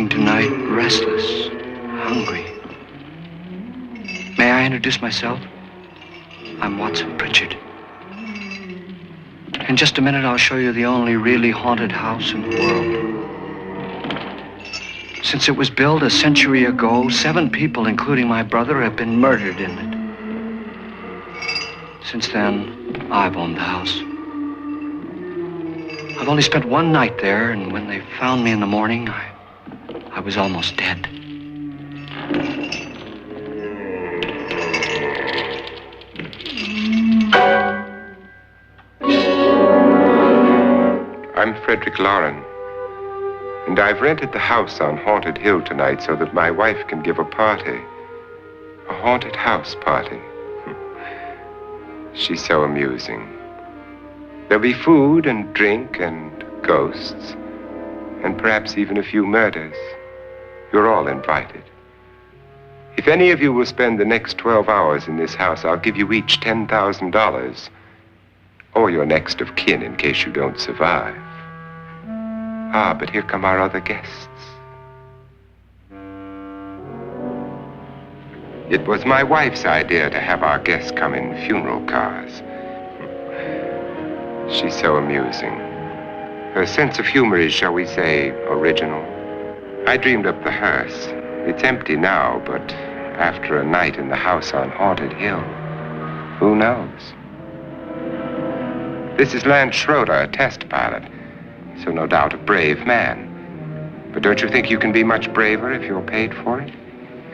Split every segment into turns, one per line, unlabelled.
waking tonight restless, hungry. May I introduce myself? I'm Watson Pritchard. In just a minute, I'll show you the only really haunted house in the world. Since it was built a century ago, 7 people, including my brother, have been murdered in it. Since then, I've owned the house. I've only spent 1 night there, and when they found me in the morning, I was almost dead.
I'm Frederick Loren, and I've rented the house on Haunted Hill tonight so that my wife can give a party. A haunted house party. She's so amusing. There'll be food and drink and ghosts, and perhaps even a few murders. You're all invited. If any of you will spend the next 12 hours in this house, I'll give you each $10,000, or your next of kin in case you don't survive. Ah, but here come our other guests. It was my wife's idea to have our guests come in funeral cars. She's so amusing. Her sense of humor is, shall we say, original. I dreamed up the hearse. It's empty now, but after a night in the house on Haunted Hill, who knows? This is Lance Schroeder, a test pilot, so no doubt a brave man. But don't you think you can be much braver if you're paid for it?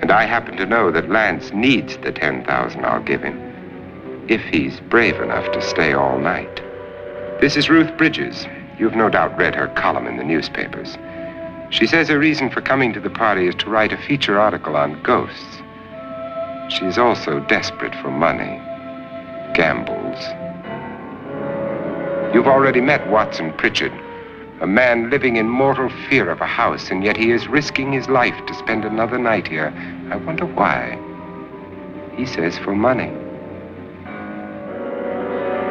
And I happen to know that Lance needs the $10,000 I'll give him, if he's brave enough to stay all night. This is Ruth Bridges. You've no doubt read her column in the newspapers. She says her reason for coming to the party is to write a feature article on ghosts. She's also desperate for money. Gambles. You've already met Watson Pritchard, a man living in mortal fear of a house, and yet he is risking his life to spend another night here. I wonder why. He says for money.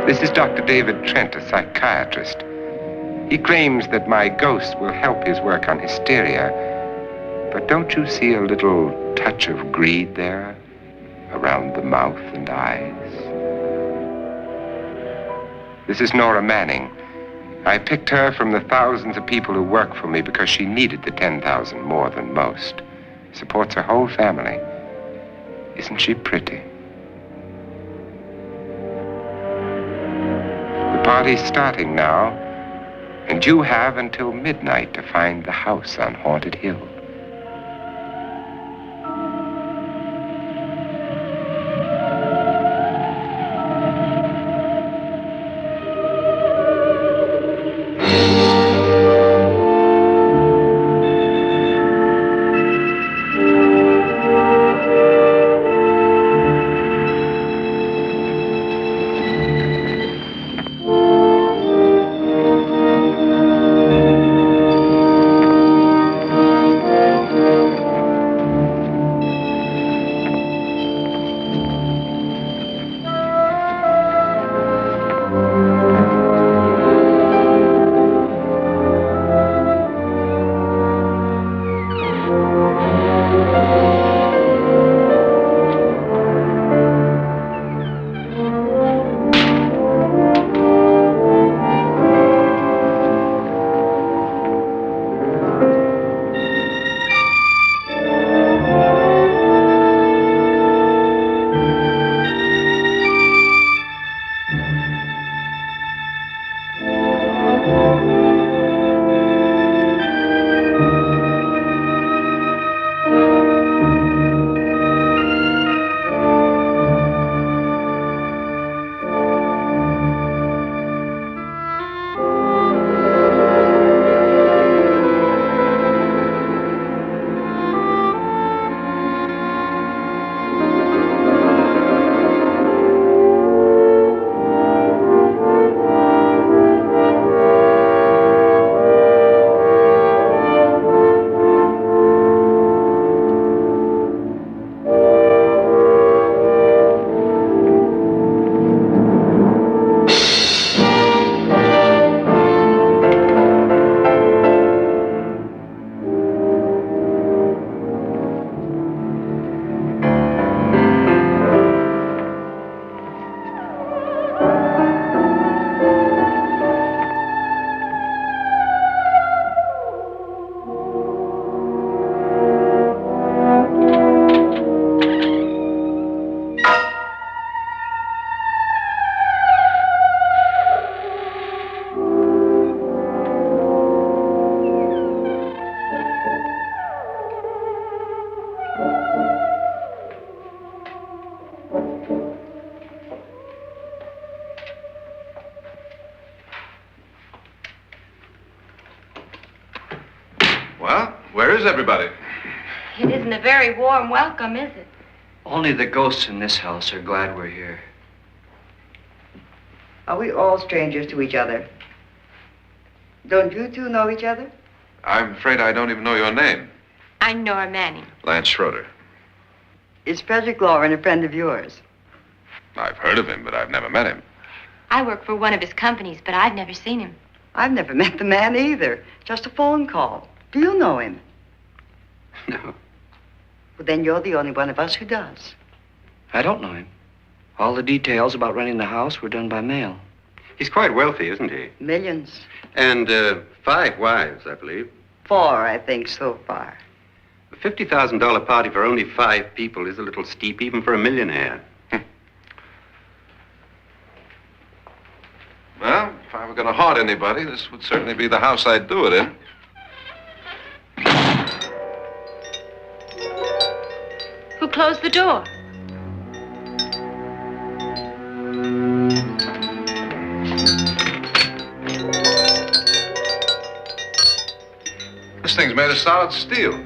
This is Dr. David Trent, a psychiatrist. He claims that my ghost will help his work on hysteria. But don't you see a little touch of greed there, around the mouth and eyes? This is Nora Manning. I picked her from the thousands of people who work for me because she needed the $10,000 more than most. Supports her whole family. Isn't she pretty? The party's starting now, and you have until midnight to find the house on Haunted Hill.
Where's everybody?
It isn't a very warm welcome, is it?
Only the ghosts in this house are glad we're here.
Are we all strangers to each other? Don't you two know each other?
I'm afraid I don't even know your name.
I'm Nora Manning.
Lance Schroeder.
Is Frederick Loren a friend of yours?
I've heard of him, but I've never met him.
I work for one of his companies, but I've never seen him.
I've never met the man either. Just a phone call. Do you know him?
No.
Well, then you're the only one of us who does.
I don't know him. All the details about renting the house were done by mail.
He's quite wealthy, isn't he?
Millions.
And 5 wives, I believe.
4, I think, so far.
A $50,000 party for only 5 people is a little steep, even for a millionaire.
Well, if I were going to haunt anybody, this would certainly be the house I'd do it in.
Who closed the door?
This thing's made of solid steel.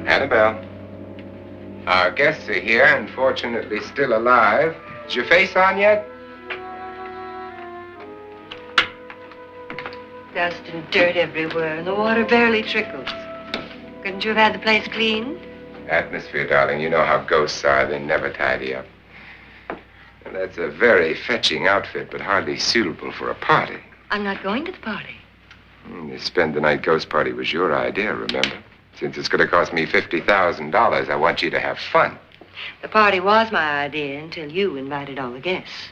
Annabelle, our guests are here, unfortunately still alive. Is your face on yet?
Dust and dirt everywhere, and the water barely trickles. Couldn't you have had the place cleaned?
Atmosphere, darling. You know how ghosts are. They never tidy up. And that's a very fetching outfit, but hardly suitable for a party.
I'm not going to the party.
The spend-the-night ghost party was your idea, remember? Since it's going to cost me $50,000, I want you to have fun.
The party was my idea until you invited all the guests.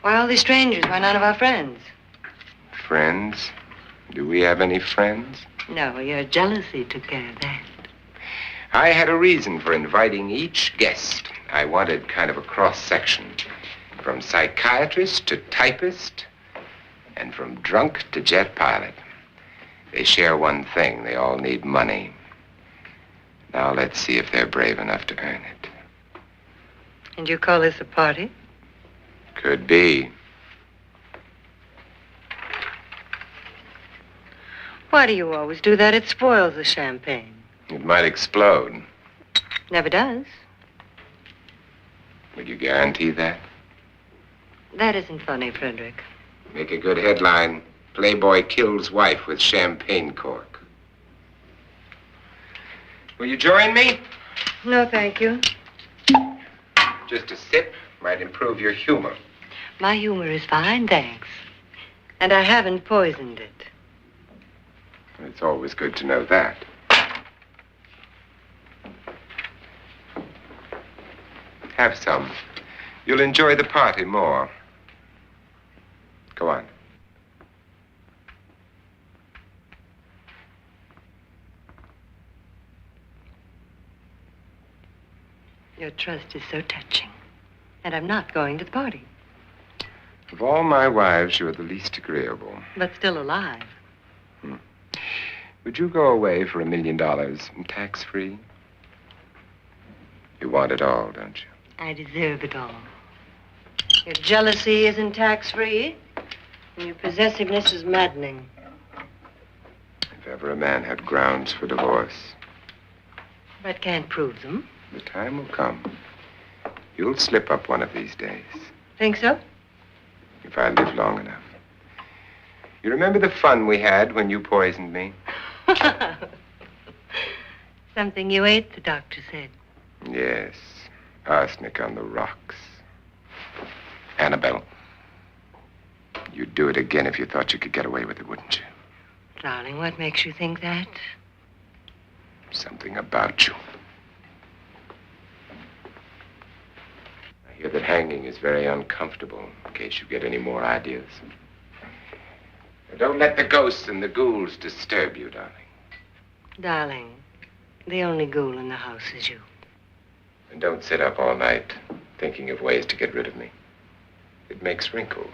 Why all these strangers? Why none of our friends?
Friends? Do we have any friends?
No, your jealousy took care of that.
I had a reason for inviting each guest. I wanted kind of a cross-section. From psychiatrist to typist, and from drunk to jet pilot. They share one thing. They all need money. Now let's see if they're brave enough to earn it.
And you call this a party?
Could be.
Why do you always do that? It spoils the champagne.
It might explode.
Never does.
Would you guarantee that?
That isn't funny, Frederick.
Make a good headline. Playboy kills wife with champagne cork. Will you join me?
No, thank you.
Just a sip might improve your humor.
My humor is fine, thanks. And I haven't poisoned it.
It's always good to know that. Have some. You'll enjoy the party more. Go on.
Your trust is so touching. And I'm not going to the party.
Of all my wives, you're the least agreeable.
But still alive.
Would you go away for $1 million tax-free? You want it all, don't you?
I deserve it all. Your jealousy isn't tax-free, and your possessiveness is maddening.
If ever a man had grounds for divorce.
But can't prove them.
The time will come. You'll slip up one of these days.
Think so?
If I live long enough. You remember the fun we had when you poisoned me?
Something you ate, the doctor said.
Yes. Arsenic on the rocks. Annabelle, you'd do it again if you thought you could get away with it, wouldn't you?
Darling, what makes you think that?
Something about you. I hear that hanging is very uncomfortable, in case you get any more ideas. Now, don't let the ghosts and the ghouls disturb you, darling.
Darling, the only ghoul in the house is you.
And don't sit up all night thinking of ways to get rid of me. It makes wrinkles.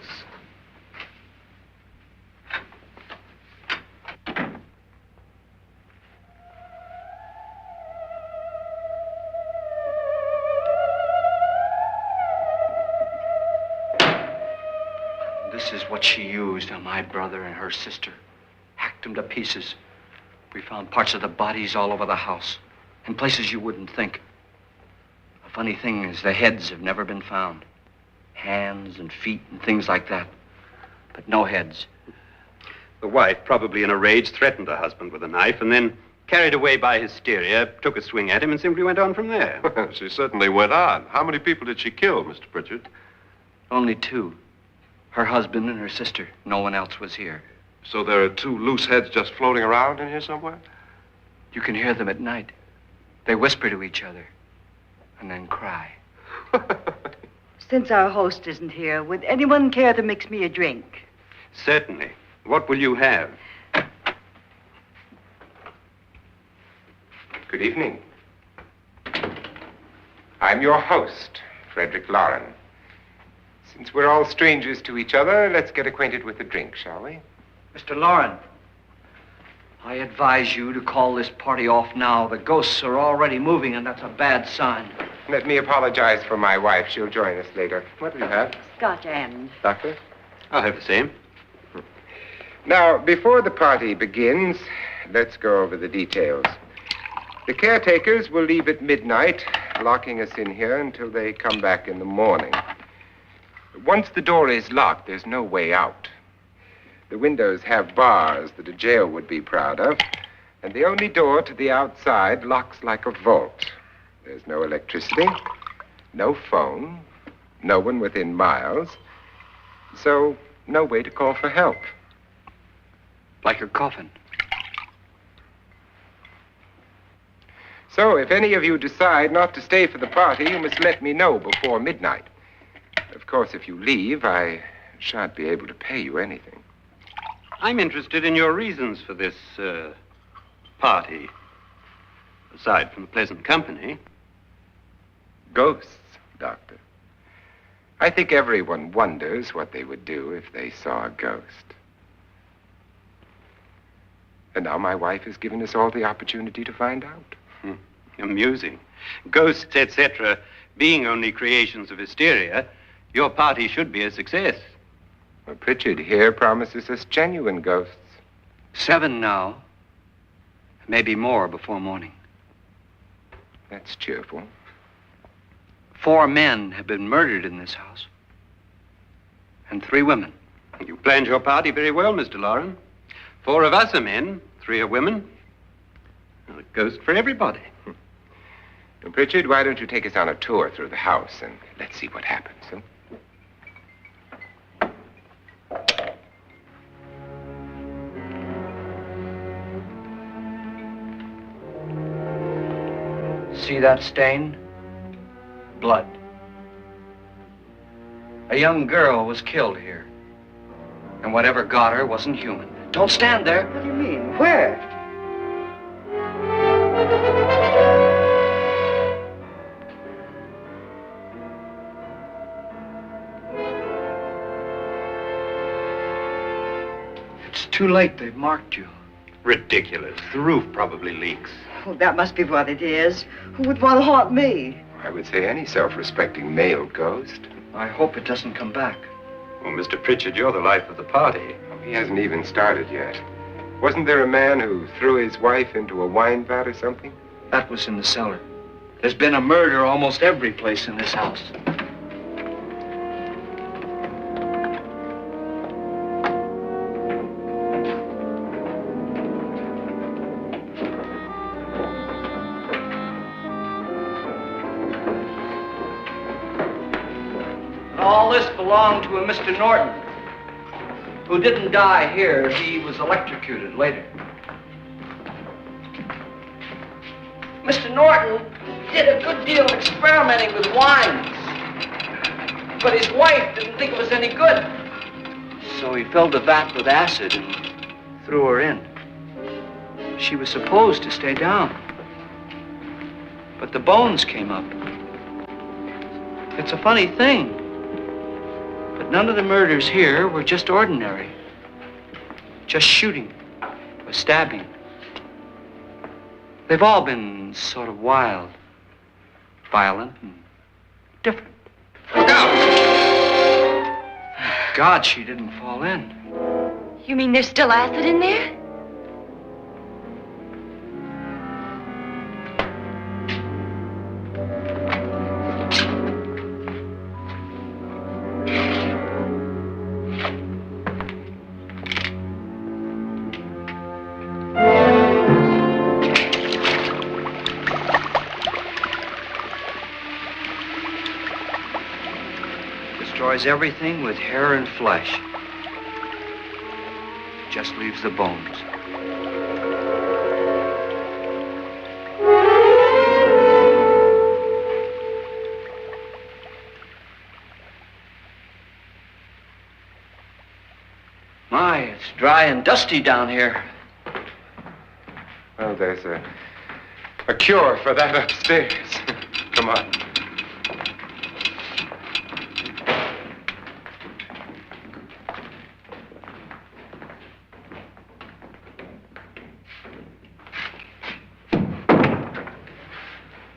This is what she used on my brother and her sister. Hacked them to pieces. We found parts of the bodies all over the house, in places you wouldn't think. The funny thing is the heads have never been found. Hands and feet and things like that. But no heads.
The wife, probably in a rage, threatened her husband with a knife and then, carried away by hysteria, took a swing at him and simply went on from there.
She certainly went on. How many people did she kill, Mr. Pritchard?
Only 2. Her husband and her sister. No one else was here.
So there are 2 loose heads just floating around in here somewhere?
You can hear them at night. They whisper to each other and then cry.
Since our host isn't here, would anyone care to mix me a drink?
Certainly. What will you have?
Good evening. I'm your host, Frederick Loren. Since we're all strangers to each other, let's get acquainted with a drink, shall we?
Mr. Loren, I advise you to call this party off now. The ghosts are already moving, and that's a bad sign.
Let me apologize for my wife. She'll join us later. What do you have?
Scotch and.
Doctor?
I'll have the same.
Now, before the party begins, let's go over the details. The caretakers will leave at midnight, locking us in here until they come back in the morning. Once the door is locked, there's no way out. The windows have bars that a jail would be proud of, and the only door to the outside locks like a vault. There's no electricity, no phone, no one within miles, so no way to call for help.
Like a coffin.
So if any of you decide not to stay for the party, you must let me know before midnight. Of course, if you leave, I shan't be able to pay you anything.
I'm interested in your reasons for this, party. Aside from the pleasant company.
Ghosts, Doctor. I think everyone wonders what they would do if they saw a ghost. And now my wife has given us all the opportunity to find out.
Amusing. Ghosts, etc., being only creations of hysteria, your party should be a success.
Well, Pritchard here promises us genuine ghosts.
7 now. Maybe more before morning.
That's cheerful.
4 men have been murdered in this house. And 3 women.
You planned your party very well, Mr. Loren. 4 of us are men, 3 are women. Well, a ghost for everybody.
Well, Pritchard, why don't you take us on a tour through the house and let's see what happens, huh?
See that stain? Blood. A young girl was killed here. And whatever got her wasn't human. Don't stand there.
What do you mean? Where?
It's too late. They've marked you.
Ridiculous. The roof probably leaks.
Oh, that must be what it is. Who would want to haunt me?
I would say any self-respecting male ghost.
I hope it doesn't come back.
Well, Mr. Pritchard, you're the life of the party.
Oh, he hasn't even started yet. Wasn't there a man who threw his wife into a wine vat or something?
That was in the cellar. There's been a murder almost every place in this house. All this belonged to a Mr. Norton, who didn't die here. He was electrocuted later. Mr. Norton did a good deal of experimenting with wines, but his wife didn't think it was any good. So he filled the vat with acid and threw her in. She was supposed to stay down. But the bones came up. It's a funny thing, but none of the murders here were just ordinary. Just shooting or stabbing. They've all been sort of wild, violent, and different.
Look out!
Thank God she didn't fall in.
You mean there's still acid in there?
Destroys everything with hair and flesh. Just leaves the bones. My, it's dry and dusty down here.
Well, there's a cure for that upstairs. Come on.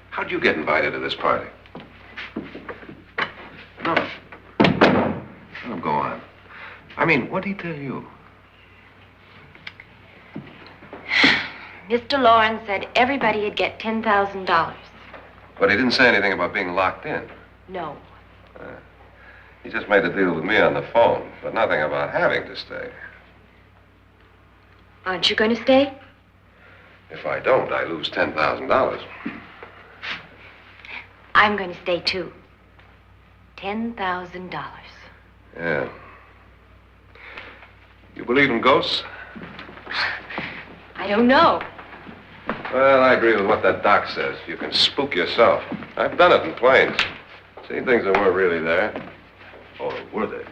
How'd you get invited to this party? No. Oh, go on. I mean, what did he tell you?
Mr. Loren said everybody'd get $10,000.
But he didn't say anything about being locked in.
No.
He just made a deal with me on the phone, but nothing about having to stay.
Aren't you going to stay?
If I don't, I lose $10,000.
I'm going to stay, too. $10,000.
Yeah. You believe in ghosts?
I don't know.
Well, I agree with what that doc says. You can spook yourself. I've done it in planes. Seen things that weren't really there. Or were they?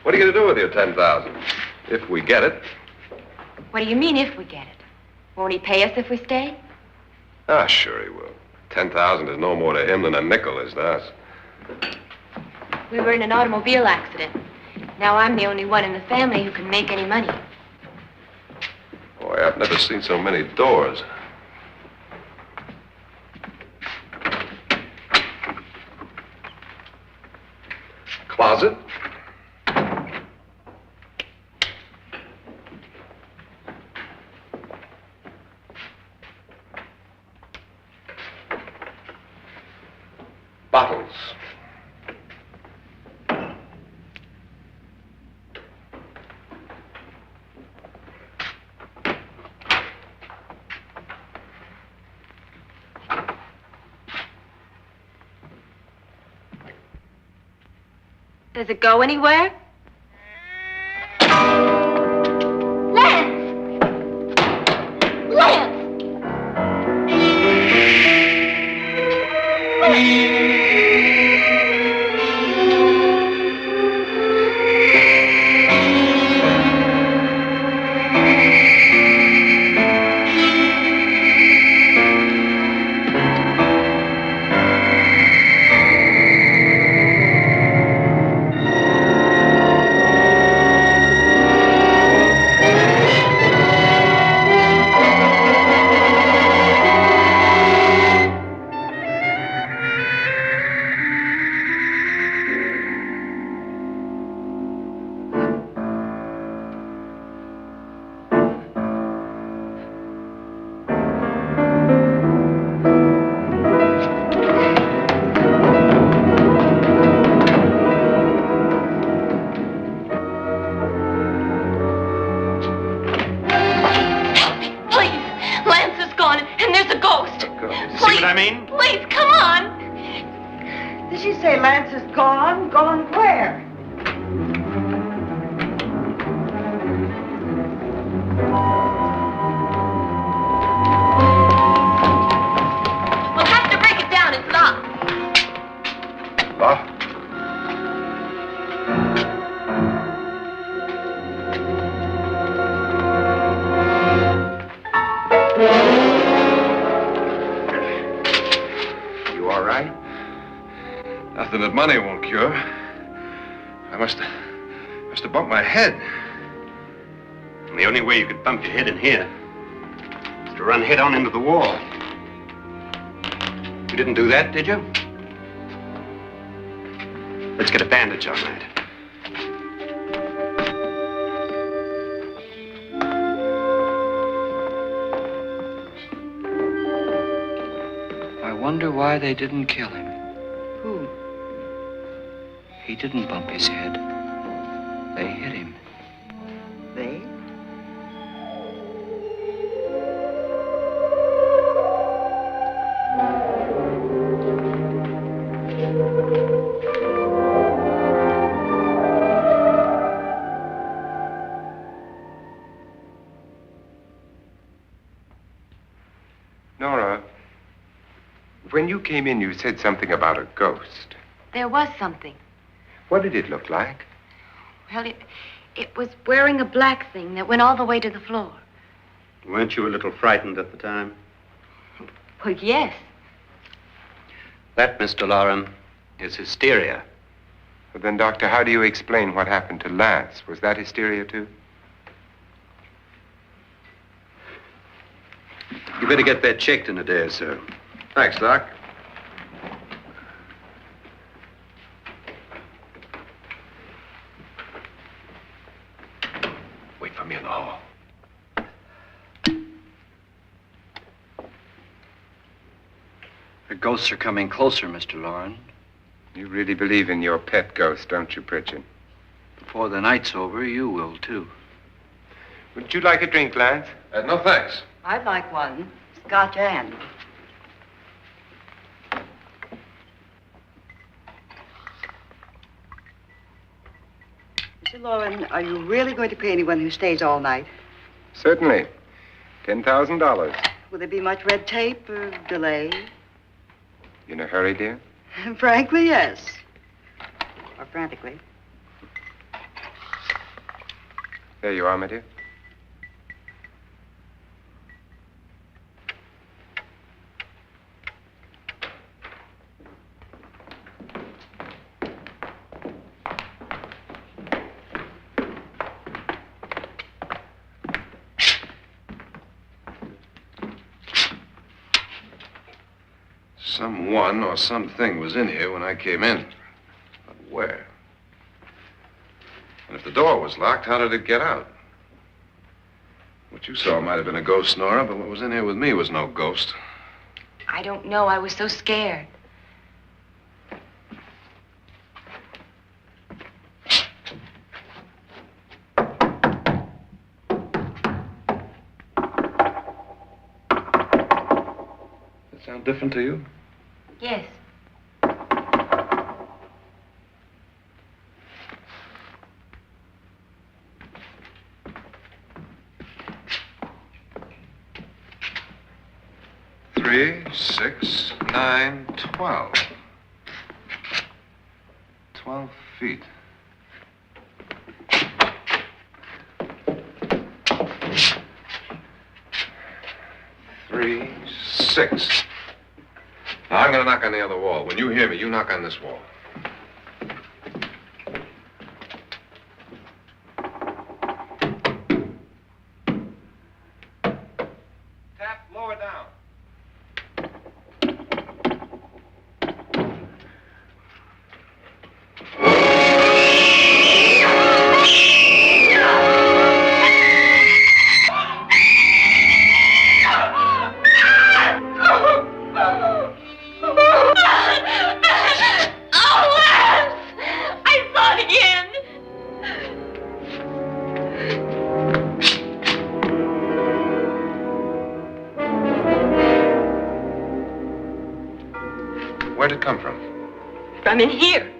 What are you going to do with your $10,000? If we get it.
What do you mean, if we get it? Won't he pay us if we stay?
Ah, sure he will. 10,000 is no more to him than a nickel is to us.
We were in an automobile accident. Now I'm the only one in the family who can make any money.
Boy, I've never seen so many doors. Closet? Bottles.
Does it go anywhere? Lance! Lance!
Lance is gone? Gone where?
We'll have to break it down. It's locked.
Locked?
You all right?
Nothing that money won't cure. I must have bumped my head.
And the only way you could bump your head in here is to run head on into the wall. You didn't do that, did you? Let's get a bandage on that.
I wonder why they didn't kill him.
Who?
He didn't bump his head. They hit him.
They?
Nora, when you came in, you said something about a ghost.
There was something.
What did it look like?
Well, it was wearing a black thing that went all the way to the floor.
Weren't you a little frightened at the time?
Well, yes.
That, Mr. Loren, is hysteria.
Well, then, Doctor, how do you explain what happened to Lance? Was that hysteria, too?
You better get that checked in a day or so.
Thanks, Doc. Wait for me in the hall.
The ghosts are coming closer, Mr. Loren.
You really believe in your pet ghost, don't you, Pritchard?
Before the night's over, you will, too.
Would you like a drink, Lance?
No, thanks.
I'd like one. Scotch and. Mr. Loren, are you really going to pay anyone who stays all night?
Certainly. $10,000.
Will there be much red tape or delay?
You in a hurry, dear?
Frankly, yes. Or frantically.
There you are, my dear.
Someone or something was in here when I came in. But where? And if the door was locked, how did it get out? What you saw might have been a ghost, Nora, but what was in here with me was no ghost.
I don't know. I was so scared.
Does that sound different to you?
Yes.
Three, 6, 9, 12. 12 feet. Three, 6. Now, I'm going to knock on the other wall. When you hear me, you knock on this wall. Tap lower down. Where'd it come from?
From in here.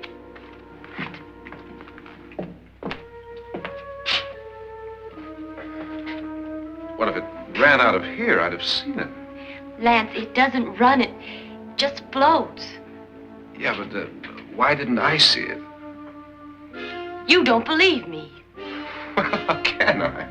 What if it ran out of here? I'd have seen it.
Lance, it doesn't run. It just floats.
Yeah, but why didn't I see it?
You don't believe me.
How can I?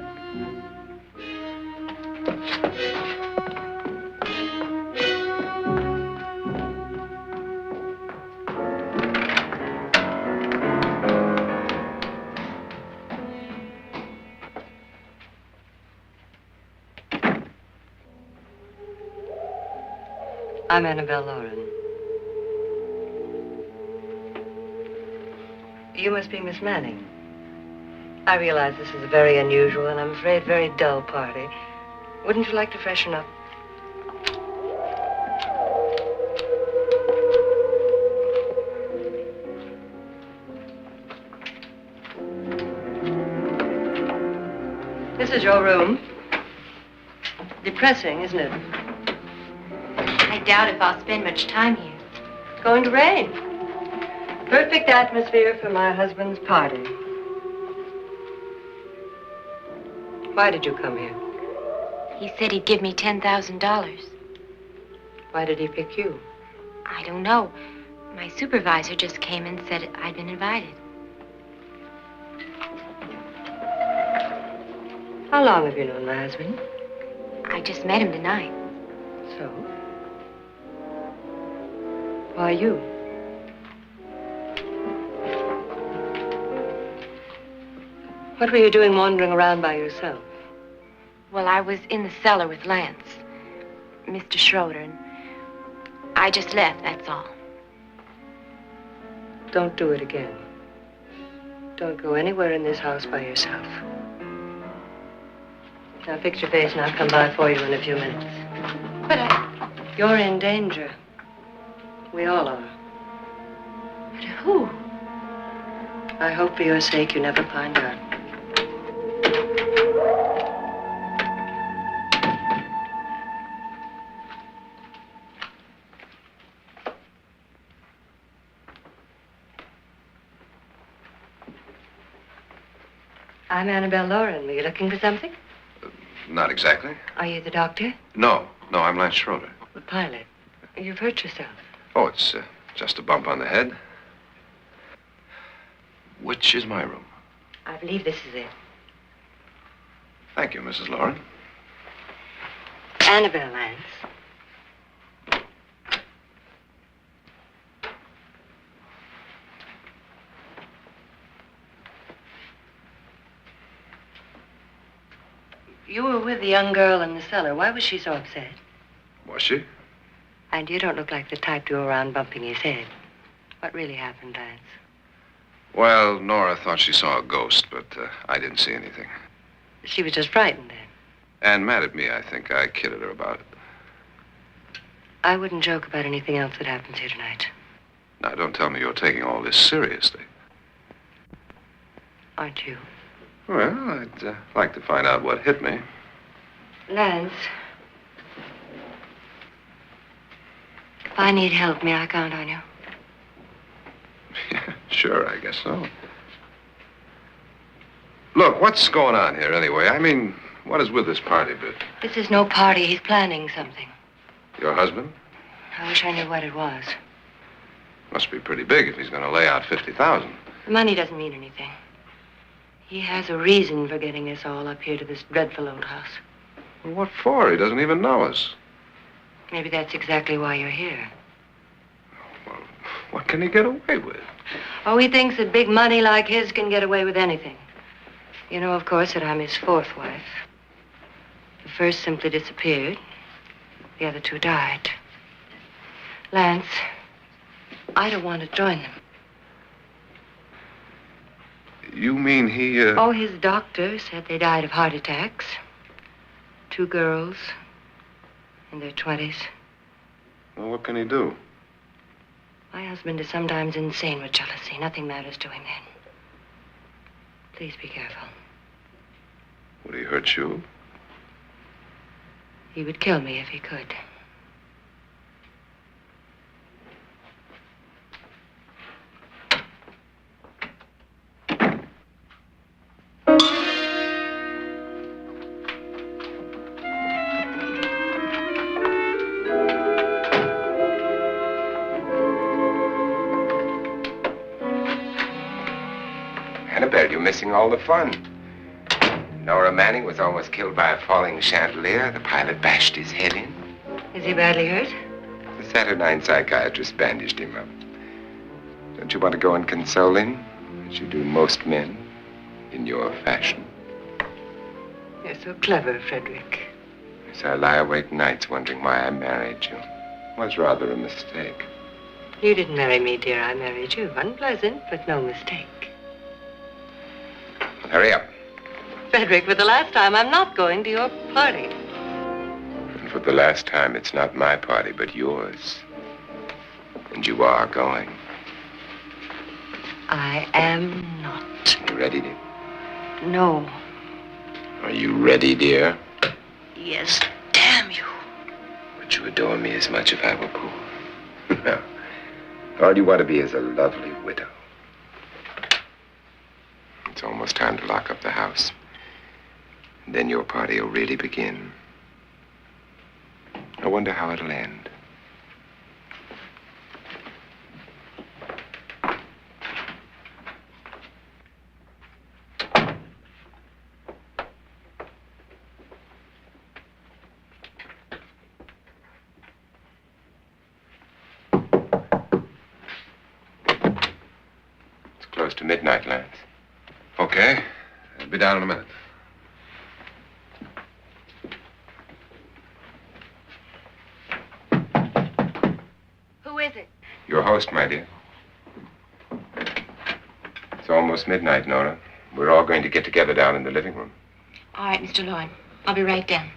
I'm Annabelle Loren. You must be Miss Manning. I realize this is a very unusual and I'm afraid very dull party. Wouldn't you like to freshen up? This is your room. Depressing, isn't it?
I doubt if I'll spend much time here.
It's going to rain. Perfect atmosphere for my husband's party. Why did you come here?
He said he'd give me $10,000.
Why did he pick you?
I don't know. My supervisor just came and said I'd been invited.
How long have you known my husband?
I just met him tonight.
So? Why you? What were you doing wandering around by yourself?
Well, I was in the cellar with Lance, Mr. Schroeder, and I just left, that's all.
Don't do it again. Don't go anywhere in this house by yourself. Now fix your face and I'll come by for you in a few minutes.
But
You're in danger. We all are.
But who?
I hope for your sake you never find out. I'm Annabelle Loren. Were you looking for something?
Not exactly.
Are you the doctor?
No, I'm Lance Schroeder.
The pilot. You've hurt yourself.
Oh, it's just a bump on the head. Which is my room?
I believe this is it.
Thank you, Mrs. Loren.
Annabelle, Lance. You were with the young girl in the cellar. Why was she so upset?
Was she?
And you don't look like the type to go around bumping his head. What really happened, Lance?
Well, Nora thought she saw a ghost, but I didn't see anything.
She was just frightened then.
And mad at me, I think. I kidded her about it.
I wouldn't joke about anything else that happens here tonight.
Now, don't tell me you're taking all this seriously.
Aren't you?
Well, I'd like to find out what hit me.
Lance. If I need help, may I count on you?
Yeah, sure, I guess so. Look, what's going on here anyway? I mean, what is with this party bit?
This is no party. He's planning something.
Your husband?
I wish I knew what it was.
Must be pretty big if he's going to lay out $50,000.
The money doesn't mean anything. He has a reason for getting us all up here to this dreadful old house.
Well, what for? He doesn't even know us.
Maybe that's exactly why you're here.
Well, what can he get away with?
Oh, he thinks that big money like his can get away with anything. You know, of course, that I'm his fourth wife. The first simply disappeared. The other two died. Lance, I don't want to join them.
You mean he,
Oh, his doctor said they died of heart attacks. 2 girls in their 20s.
Well, what can he do?
My husband is sometimes insane with jealousy. Nothing matters to him then. Please be careful.
Would he hurt you?
He would kill me if he could.
Annabelle, you're missing all the fun. Nora Manning was almost killed by a falling chandelier. The pilot bashed his head in.
Is he badly hurt?
The Saturnine psychiatrist bandaged him up. Don't you want to go and console him, as you do most men, in your fashion?
You're so clever, Frederick.
So I lie awake nights wondering why I married you. Was rather a mistake.
You didn't marry me, dear. I married you. Unpleasant, but no mistake.
Hurry up.
Frederick, for the last time, I'm not going to your party.
And for the last time, it's not my party, but yours. And you are going.
I am not.
You ready, dear?
No.
Are you ready, dear?
Yes, damn you.
Would you adore me as much if I were poor? No. All you want to be is a lovely widow. It's almost time to lock up the house. And then your party will really begin. I wonder how it'll end. It's close to midnight, Lance.
Okay. I'll be down in a minute.
Who is it?
Your host, my dear. It's almost midnight, Nora. We're all going to get together down in the living room.
All right, Mr. Loren. I'll be right down.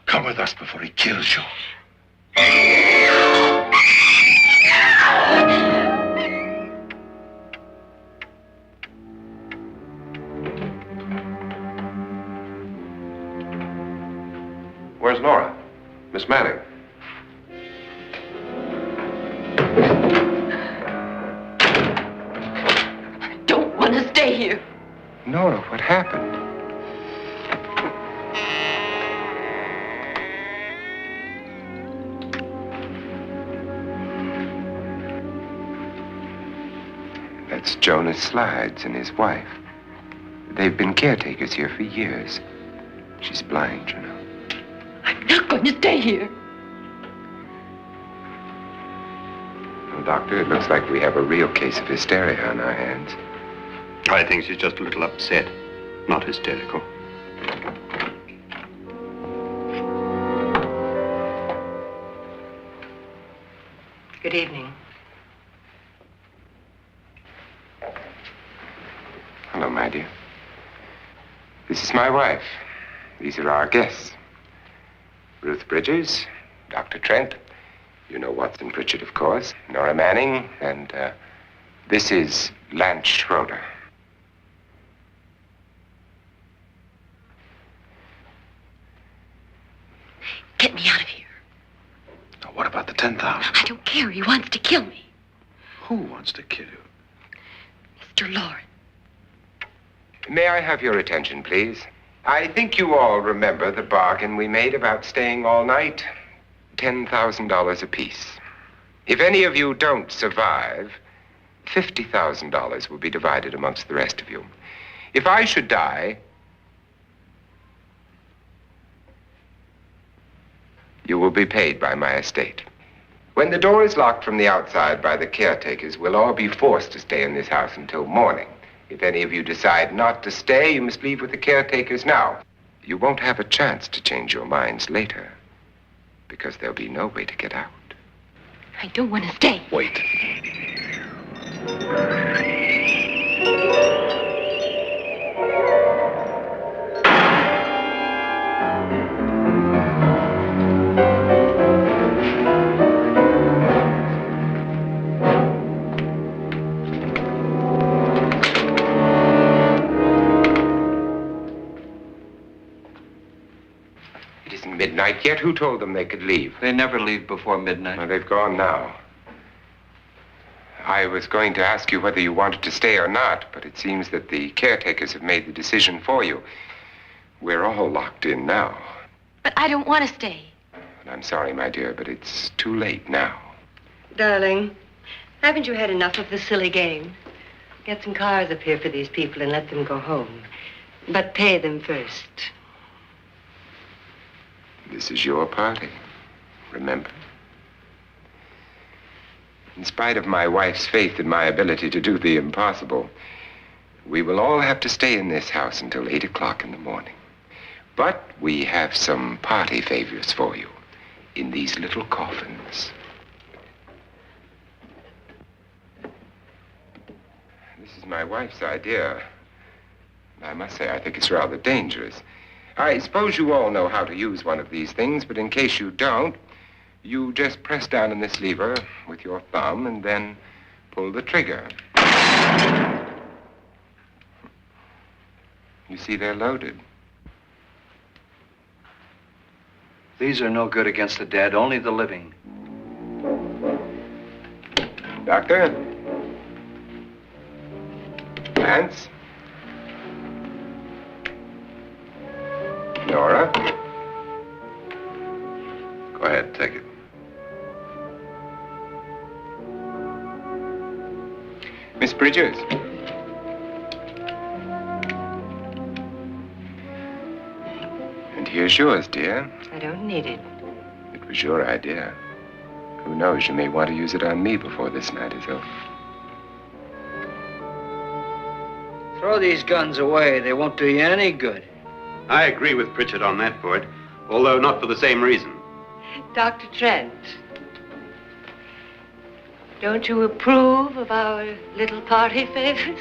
Come with us before he kills you. Where's Nora? Miss Manning.
I don't want to stay here.
Nora, what happened? That's Jonas Slydes and his wife. They've been caretakers here for years. She's blind, you know.
I'm not going to stay here.
Well, Doctor, it looks like we have a real case of hysteria on our hands.
I think she's just a little upset, not hysterical.
Good evening.
Hello, my dear. This is my wife. These are our guests. Ruth Bridges, Dr. Trent. You know Watson Pritchard, of course. Nora Manning, and this is Lance Schroeder.
Get me out of here.
Now, what about the 10,000?
I don't care. He wants to kill me.
Who wants to kill you?
Mr. Loren.
May I have your attention, please? I think you all remember the bargain we made about staying all night. $10,000 apiece. If any of you don't survive, $50,000 will be divided amongst the rest of you. If I should die, you will be paid by my estate. When the door is locked from the outside by the caretakers, we'll all be forced to stay in this house until morning. If any of you decide not to stay, you must leave with the caretakers now. You won't have a chance to change your minds later, because there'll be no way to get out.
I don't want to stay.
Wait.
Not yet? Who told them they could leave?
They never leave before midnight.
Well, they've gone now. I was going to ask you whether you wanted to stay or not, but it seems that the caretakers have made the decision for you. We're all locked in now.
But I don't want to stay.
And I'm sorry, my dear, but it's too late now.
Darling, haven't you had enough of the silly game? Get some cars up here for these people and let them go home. But pay them first.
This is your party, remember? In spite of my wife's faith in my ability to do the impossible, we will all have to stay in this house until 8 o'clock in the morning. But we have some party favors for you in these little coffins. This is my wife's idea. I must say, I think it's rather dangerous. I suppose you all know how to use one of these things, but in case you don't, you just press down on this lever with your thumb and then pull the trigger. You see, they're loaded.
These are no good against the dead, only the living.
Doctor? Lance? Nora?
Go ahead, take it.
Miss Bridges? And here's yours, dear.
I don't need it.
It was your idea. Who knows, you may want to use it on me before this night is over.
Throw these guns away. They won't do you any good.
I agree with Pritchard on that point, although not for the same reason.
Dr. Trent, don't you approve of our little party favors?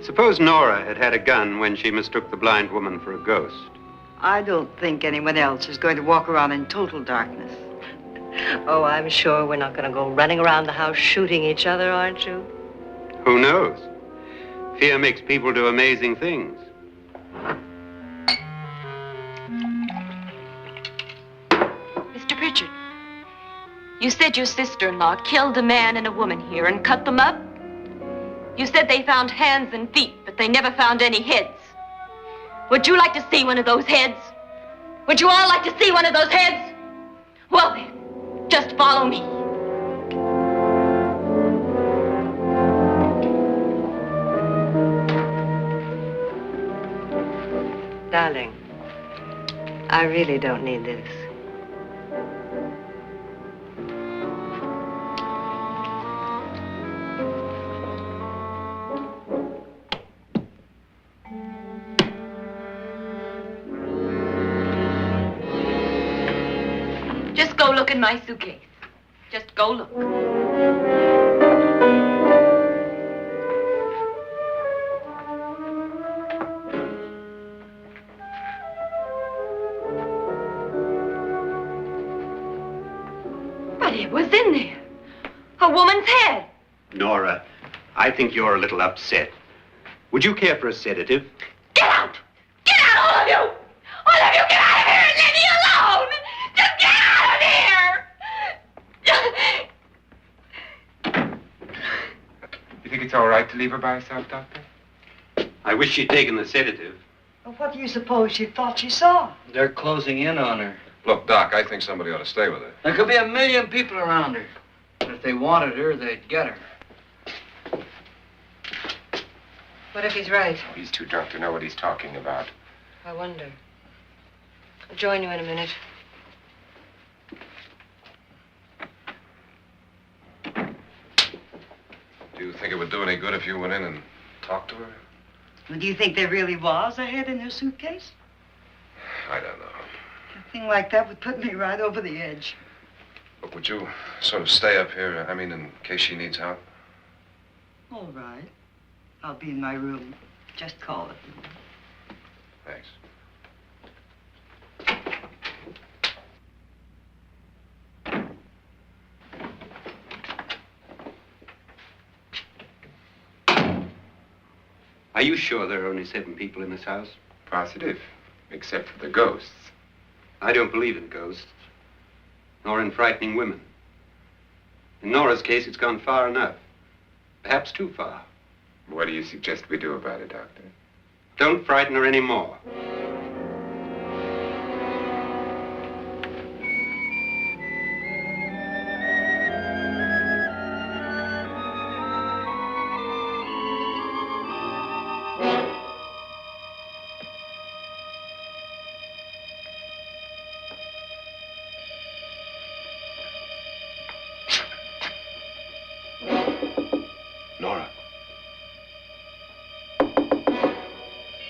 Suppose Nora had had a gun when she mistook the blind woman for a ghost.
I don't think anyone else is going to walk around in total darkness.
Oh, I'm sure we're not going to go running around the house shooting each other, aren't you?
Who knows? Fear makes people do amazing things.
Mr. Pritchard, you said your sister-in-law killed a man and a woman here and cut them up? You said they found hands and feet, but they never found any heads. Would you like to see one of those heads? Would you all like to see one of those heads? Well then, just follow me.
Darling, I really don't need this.
Just go look in my suitcase. Just go look. But it was in there. A woman's head.
Nora, I think you're a little upset. Would you care for a sedative?
Get out! Get out, all of you! All of you, get out of here and leave me alone! Just get out of here!
You think it's all right to leave her by herself, Doctor?
I wish she'd taken the sedative.
Well, what do you suppose she thought she saw?
They're closing in on her.
Look, Doc, I think somebody ought to stay with her.
There could be 1 million people around her. If they wanted her, they'd get her.
What if he's right?
He's too drunk to know what he's talking about.
I wonder. I'll join you in a minute.
Do you think it would do any good if you went in and talked to her?
Well, do you think there really was a head in her suitcase?
I don't know.
A thing like that would put me right over the edge.
Look, would you sort of stay up here, I mean, in case she needs help?
All right. I'll be in my room. Just call it.
Thanks.
Are you sure there are only 7 people in this house?
Positive, except for the ghosts.
I don't believe in ghosts, nor in frightening women. In Nora's case, it's gone far enough. Perhaps too far.
What do you suggest we do about it, Doctor?
Don't frighten her anymore.
Nora?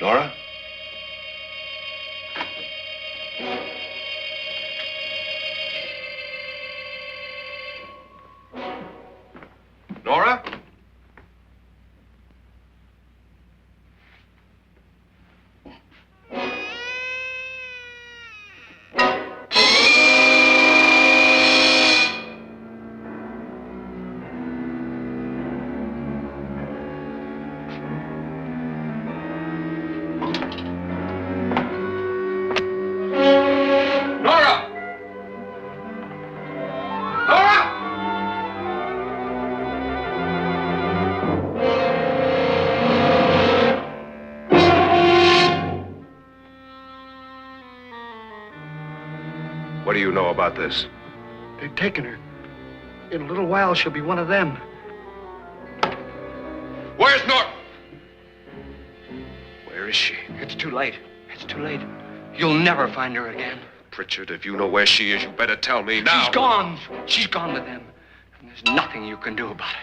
Nora? Nora? What do you know about this?
They've taken her. In a little while, she'll be one of them.
Where's Nora? Where is she?
It's too late. It's too late. You'll never find her again.
Pritchard, if you know where she is, you better tell me now.
She's gone. She's gone with them. And there's nothing you can do about it.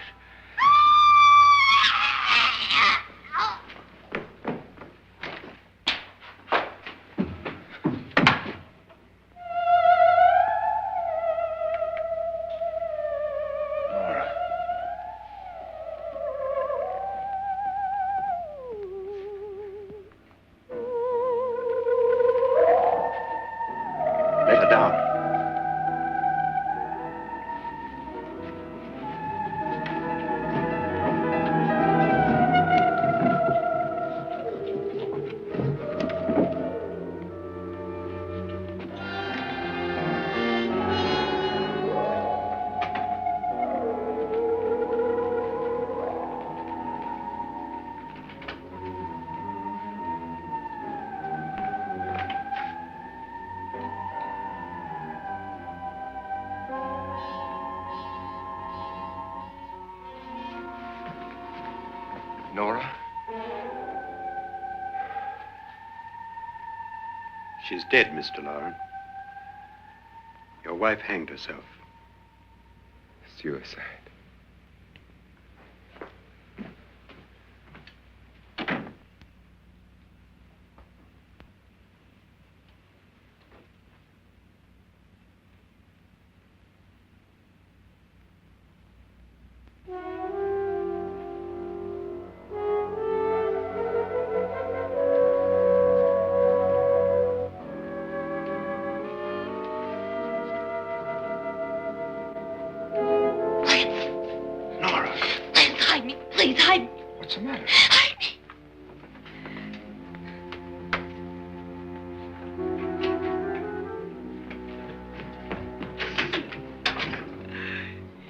Nora?
She's dead, Mr. Loren. Your wife hanged herself.
Suicide.
What's the matter?
Hide me.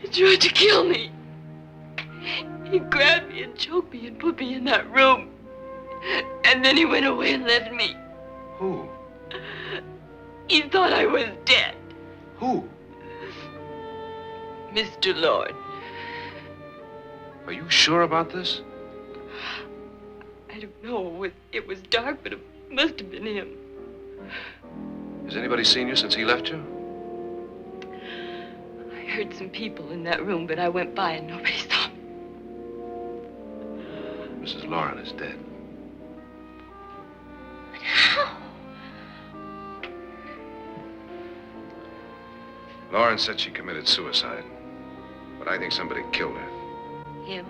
He tried to kill me. He grabbed me and choked me and put me in that room. And then he went away and left me.
Who?
He thought I was dead.
Who?
Mr. Loren.
Are you sure about this?
I don't know. It was dark, but it must have been him.
Has anybody seen you since he left you?
I heard some people in that room, but I went by and nobody saw me.
Mrs. Loren is dead.
But how?
Loren said she committed suicide, but I think somebody killed her.
Him?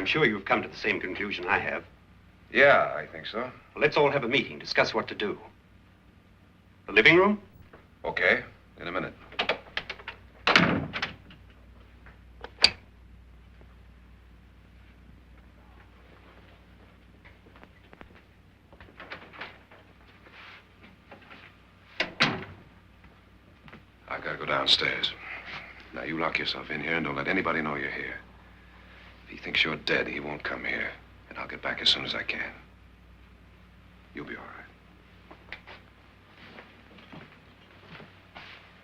I'm sure you've come to the same conclusion I have.
Yeah, I think so.
Well, let's all have a meeting, discuss what to do. The living room?
Okay, in a minute. I gotta go downstairs. Now, you lock yourself in here and don't let anybody know you're here. If he thinks you're dead, he won't come here. And I'll get back as soon as I can. You'll be all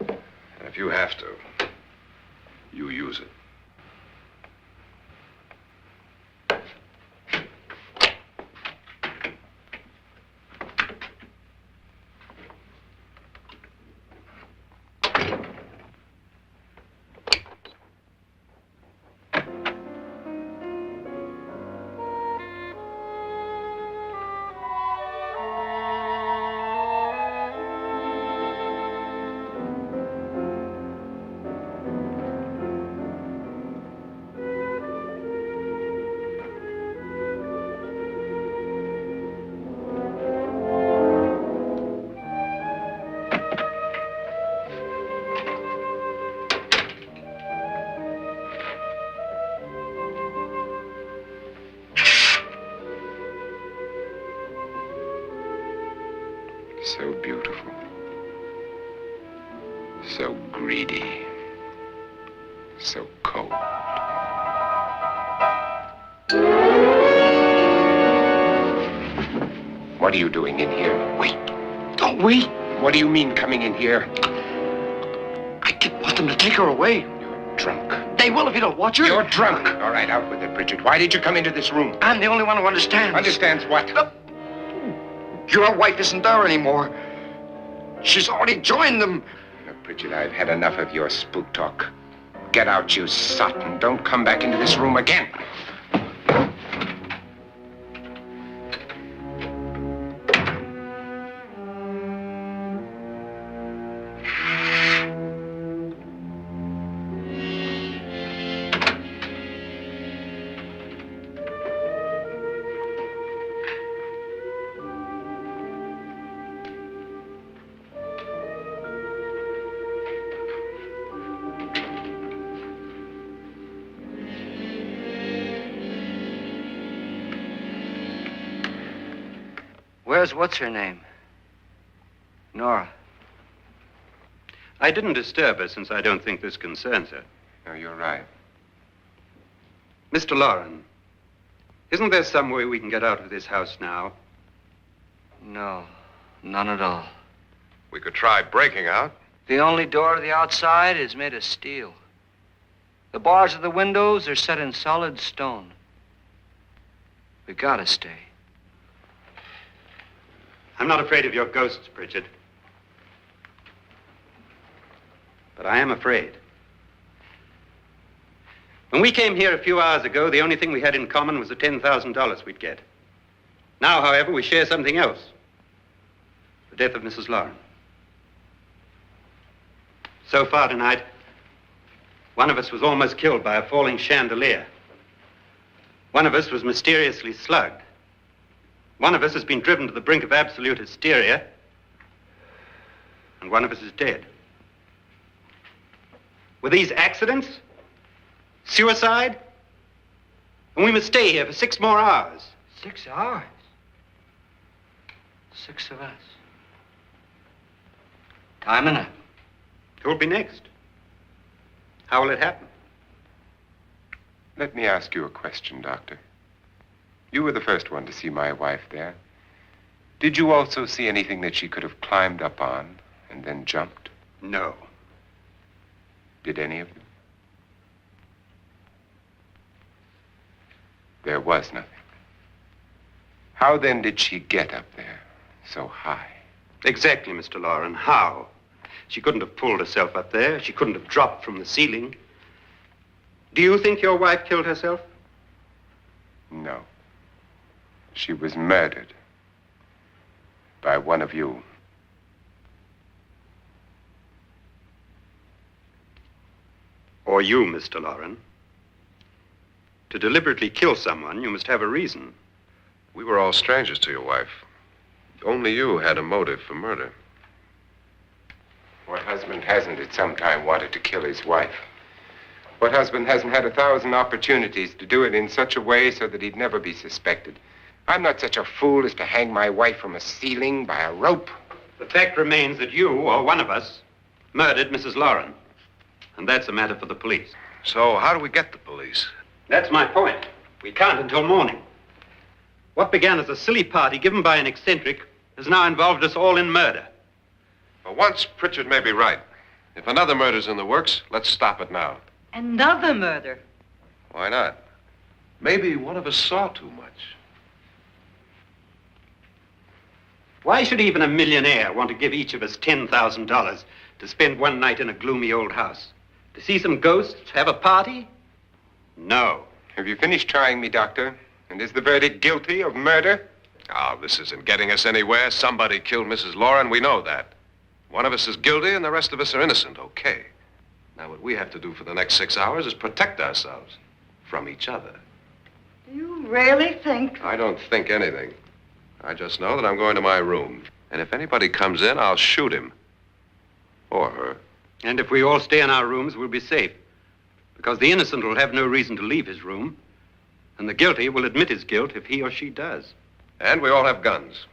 right. And if you have to, you use it. So beautiful. So greedy. So cold.
What are you doing in here?
Wait. Don't wait.
What do you mean coming in here?
I didn't want them to take her away.
You're drunk.
They will if you don't watch her.
You're drunk. All right, out with it, Pritchard. Why did you come into this room?
I'm the only one who understands.
Understands what?
Your wife isn't there anymore. She's already joined them.
Now, Pritchard, I've had enough of your spook talk. Get out, you sot, and don't come back into this room again.
Where's what's-her-name? Nora.
I didn't disturb her since I don't think this concerns her.
No, you're right.
Mr. Loren, isn't there some way we can get out of this house now?
No, none at all.
We could try breaking out.
The only door to the outside is made of steel. The bars of the windows are set in solid stone. We gotta stay.
I'm not afraid of your ghosts, Pritchard. But I am afraid. When we came here a few hours ago, the only thing we had in common was the $10,000 we'd get. Now, however, we share something else. The death of Mrs. Loren. So far tonight, one of us was almost killed by a falling chandelier. One of us was mysteriously slugged. One of us has been driven to the brink of absolute hysteria, and one of us is dead. Were these accidents? Suicide? And we must stay here for 6 more hours.
6 hours? 6 of us. Time enough.
Who'll be next? How will it happen?
Let me ask you a question, Doctor. You were the first one to see my wife there. Did you also see anything that she could have climbed up on and then jumped?
No.
Did any of you? There was nothing. How then did she get up there so high?
Exactly, Mr. Loren. How? She couldn't have pulled herself up there. She couldn't have dropped from the ceiling. Do you think your wife killed herself?
No. She was murdered by one of you.
Or you, Mr. Loren. To deliberately kill someone, you must have a reason.
We were all strangers to your wife. Only you had a motive for murder.
What husband hasn't at some time wanted to kill his wife? What husband hasn't had 1,000 opportunities to do it in such a way so that he'd never be suspected? I'm not such a fool as to hang my wife from a ceiling by a rope.
The fact remains that you, or one of us, murdered Mrs. Loren. And that's a matter for the police.
So how do we get the police?
That's my point. We can't until morning. What began as a silly party given by an eccentric has now involved us all in murder.
For once, Pritchard may be right. If another murder's in the works, let's stop it now.
Another murder?
Why not? Maybe one of us saw too much.
Why should even a millionaire want to give each of us $10,000 to spend one night in a gloomy old house? To see some ghosts, have a party? No.
Have you finished trying me, Doctor? And is the verdict guilty of murder?
Oh, this isn't getting us anywhere. Somebody killed Mrs. Loren. We know that. One of us is guilty and the rest of us are innocent. Okay. Now, what we have to do for the next 6 hours is protect ourselves from each other.
You really think?
I don't think anything. I just know that I'm going to my room. And if anybody comes in, I'll shoot him. Or her.
And if we all stay in our rooms, we'll be safe. Because the innocent will have no reason to leave his room. And the guilty will admit his guilt if he or she does.
And we all have guns.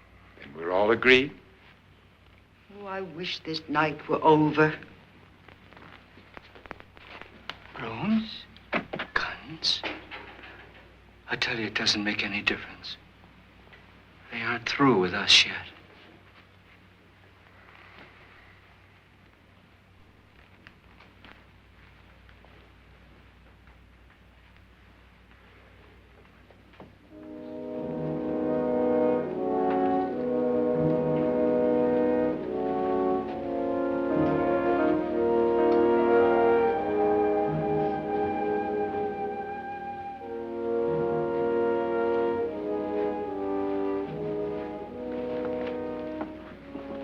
And we're all agreed?
Oh, I wish this night were over.
Rooms? Guns? I tell you, it doesn't make any difference. They aren't through with us yet.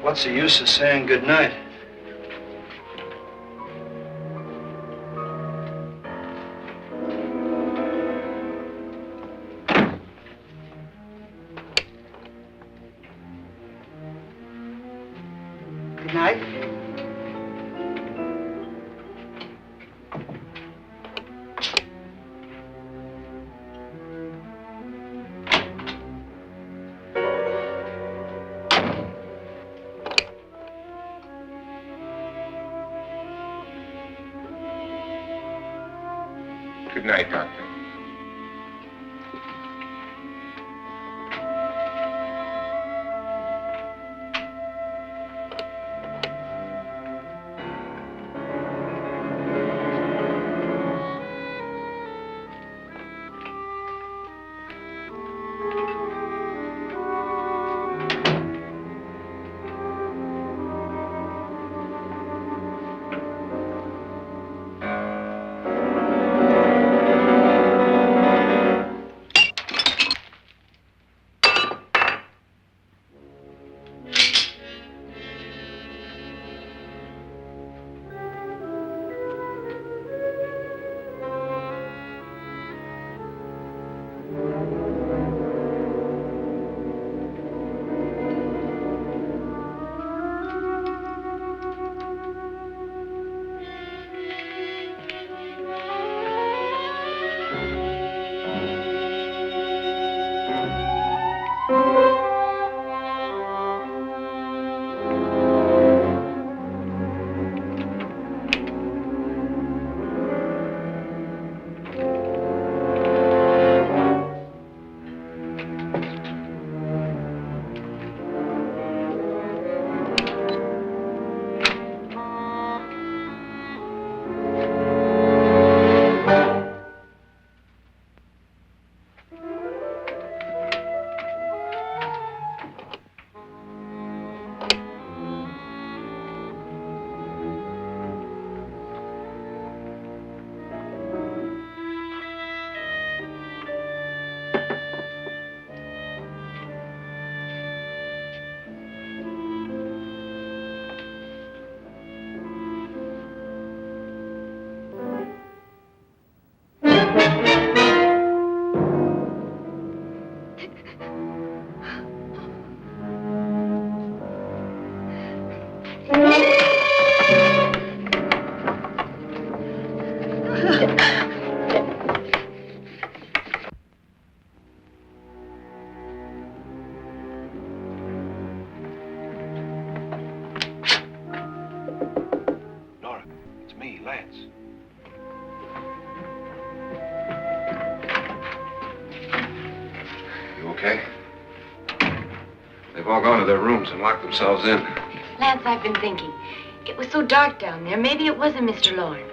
What's the use of saying goodnight?
Good night.
Good night, Doctor.
Nora, it's me, Lance. You okay? They've all gone to their rooms and locked themselves in.
Lance, I've been thinking. It was so dark down there. Maybe it wasn't Mr. Loren.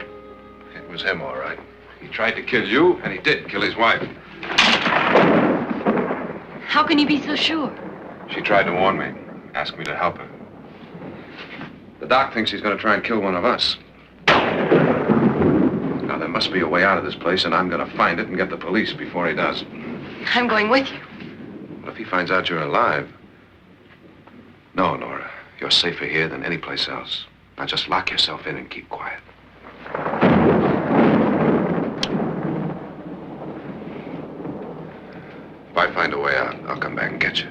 It was him, all right. He tried to kill you, and he did kill his wife.
How can you be so sure?
She tried to warn me, asked me to help her. The doc thinks he's going to try and kill one of us. Now, there must be a way out of this place, and I'm going to find it and get the police before he does.
I'm going with you.
But if he finds out you're alive... No, Nora. You're safer here than any place else. Now just lock yourself in and keep quiet. If I find a way out, I'll come back and get you.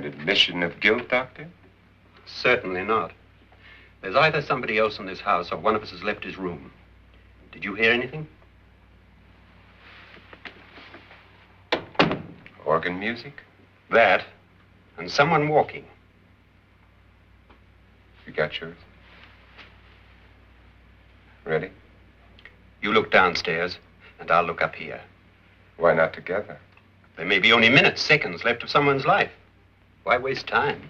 An admission of guilt, Doctor?
Certainly not. There's either somebody else in this house or one of us has left his room. Did you hear anything?
Organ music?
That, and someone walking.
You got yours? Ready?
You look downstairs, and I'll look up here.
Why not together?
There may be only minutes, seconds left of someone's life. Why waste time?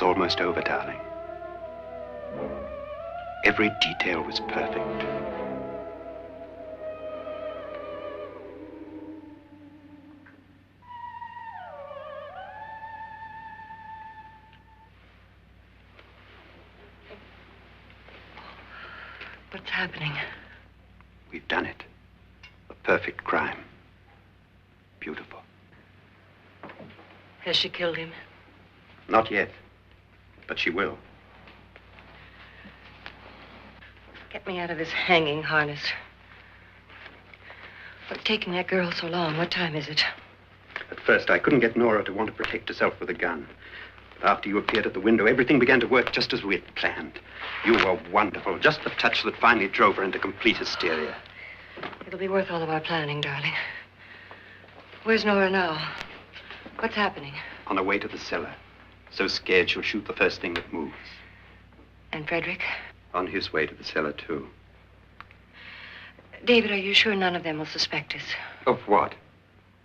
It's almost over, darling. Every detail was perfect.
What's happening?
We've done it. A perfect crime. Beautiful.
Has she killed him?
Not yet. But she will.
Get me out of this hanging harness. What's taking that girl so long? What time is it?
At first, I couldn't get Nora to want to protect herself with a gun. But after you appeared at the window, everything began to work just as we had planned. You were wonderful. Just the touch that finally drove her into complete hysteria.
It'll be worth all of our planning, darling. Where's Nora now? What's happening?
On her way to the cellar. So scared she'll shoot the first thing that moves.
And Frederick?
On his way to the cellar, too.
David, are you sure none of them will suspect us?
Of what?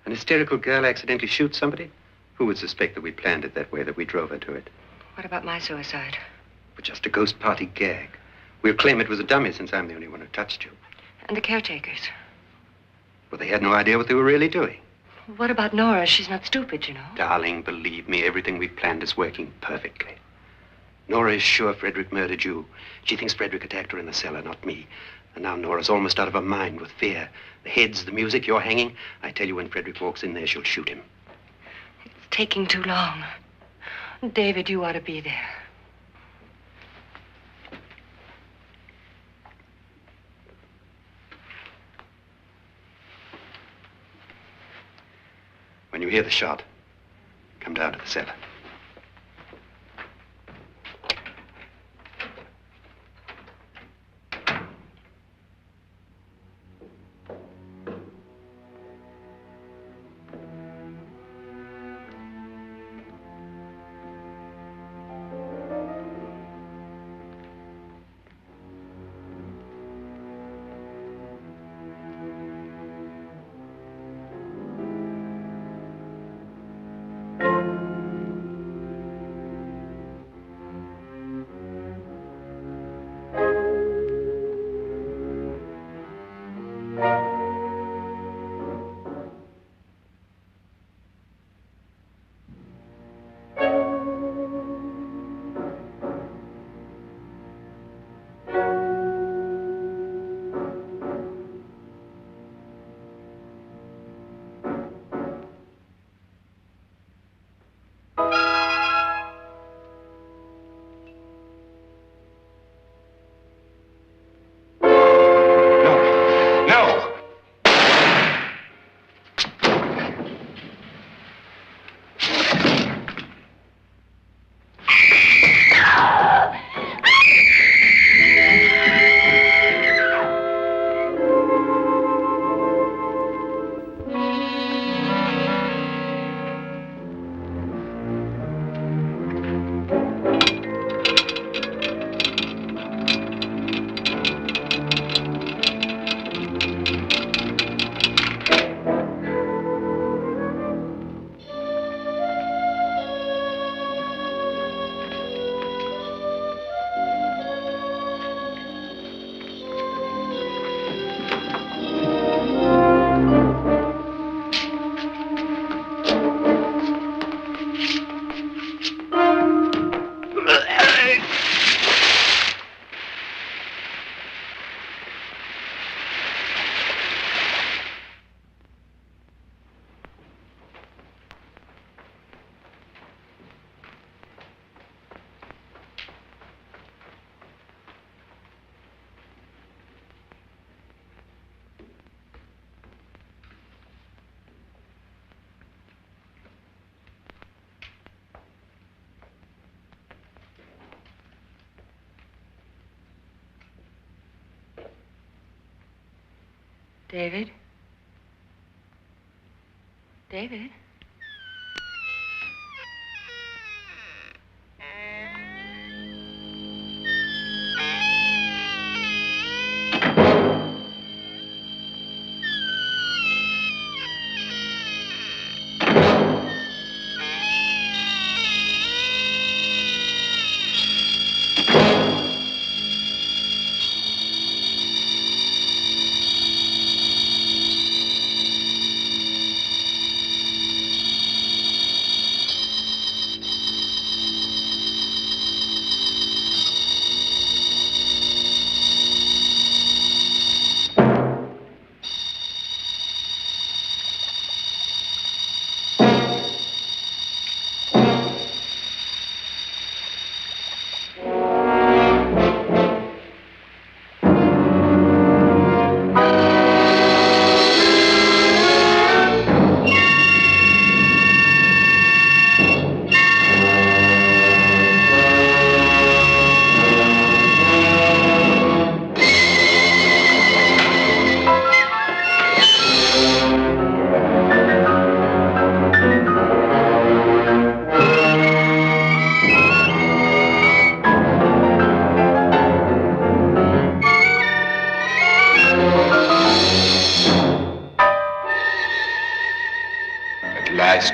An hysterical girl accidentally shoots somebody? Who would suspect that we planned it that way, that we drove her to it?
What about my suicide?
But just a ghost party gag. We'll claim it was a dummy since I'm the only one who touched you.
And the caretakers?
Well, they had no idea what they were really doing.
What about Nora? She's not stupid, you know.
Darling, believe me, everything we planned is working perfectly. Nora is sure Frederick murdered you. She thinks Frederick attacked her in the cellar, not me. And now Nora's almost out of her mind with fear. The heads, the music, you're hanging. I tell you, when Frederick walks in there, she'll shoot him.
It's taking too long. David, you ought to be there.
When you hear the shot, come down to the cellar.
David? David?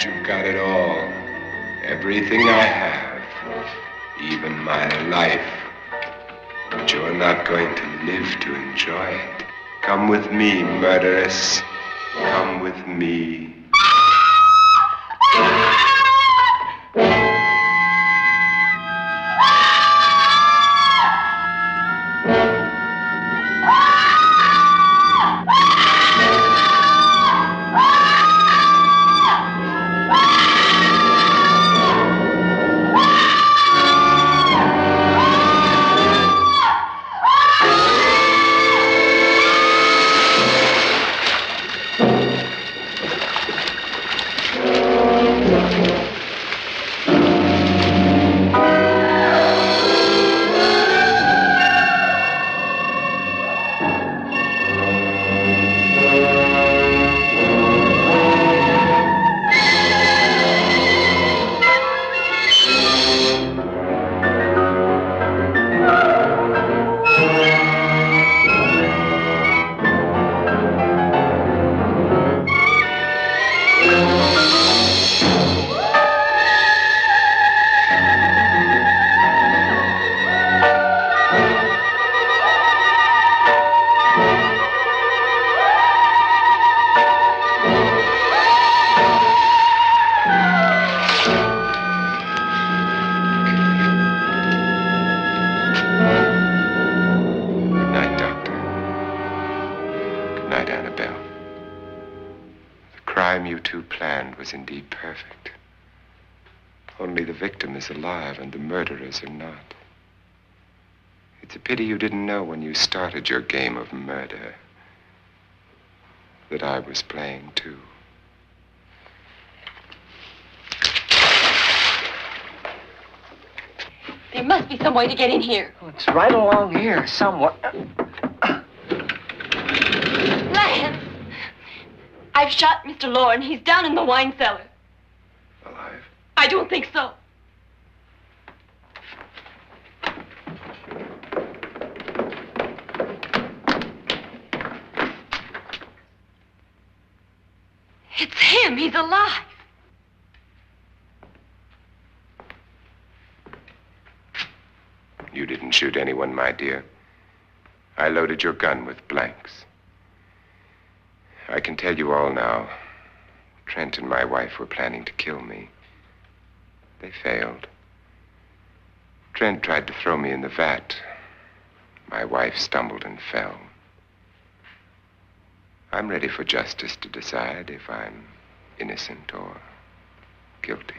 You've got it all. Everything I have. Even my life. But you're not going to live to enjoy it. Come with me, murderess. Come with me. Was indeed perfect. Only the victim is alive and the murderers are not. It's a pity you didn't know when you started your game of murder that I was playing too.
There must be some way to get in here.
Oh, it's right along here somewhere.
Lance! I've shot Mr. Loren. He's down in the wine cellar.
Alive?
I don't think so. It's him. He's alive.
You didn't shoot anyone, my dear. I loaded your gun with blanks. I can tell you all now. Trent and my wife were planning to kill me. They failed. Trent tried to throw me in the vat. My wife stumbled and fell. I'm ready for justice to decide if I'm innocent or guilty.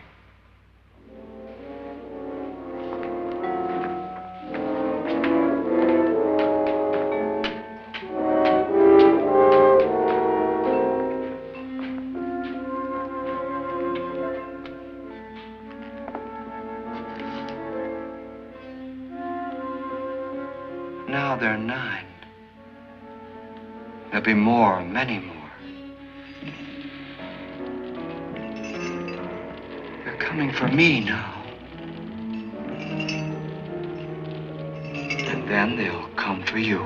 Now they're 9.
There'll be more, many more. They're coming for me now. And then they'll come for you.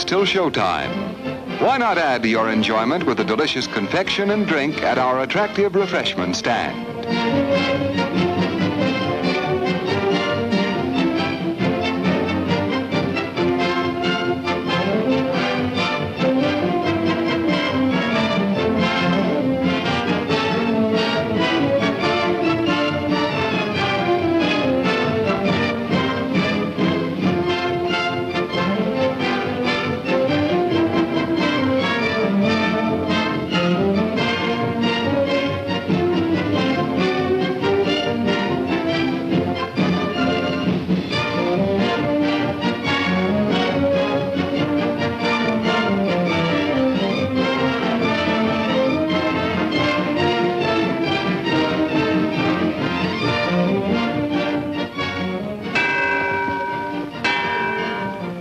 Till showtime. Why not add to your enjoyment with a delicious confection and drink at our attractive refreshment stand?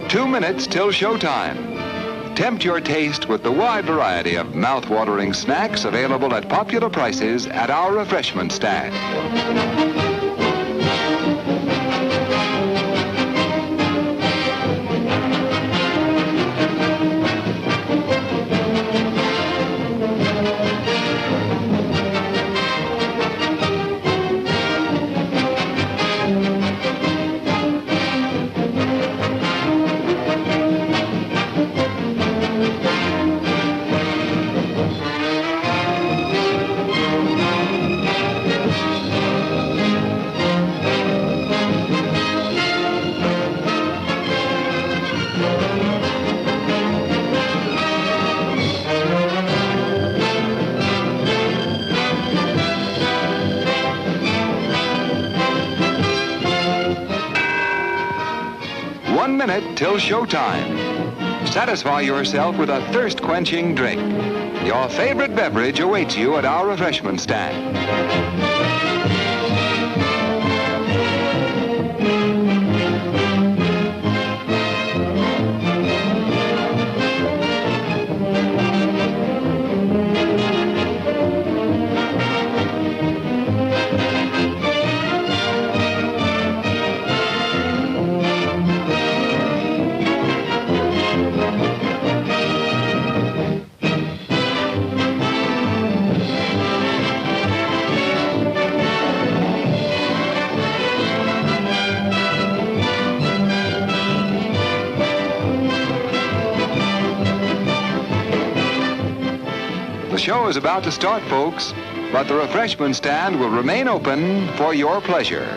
2 minutes till showtime. Tempt your taste with the wide variety of mouth-watering snacks available at popular prices at our refreshment stand. Till showtime. Satisfy yourself with a thirst-quenching drink. Your favorite beverage awaits you at our refreshment stand. The show is about to start, folks, but the refreshment stand will remain open for your pleasure.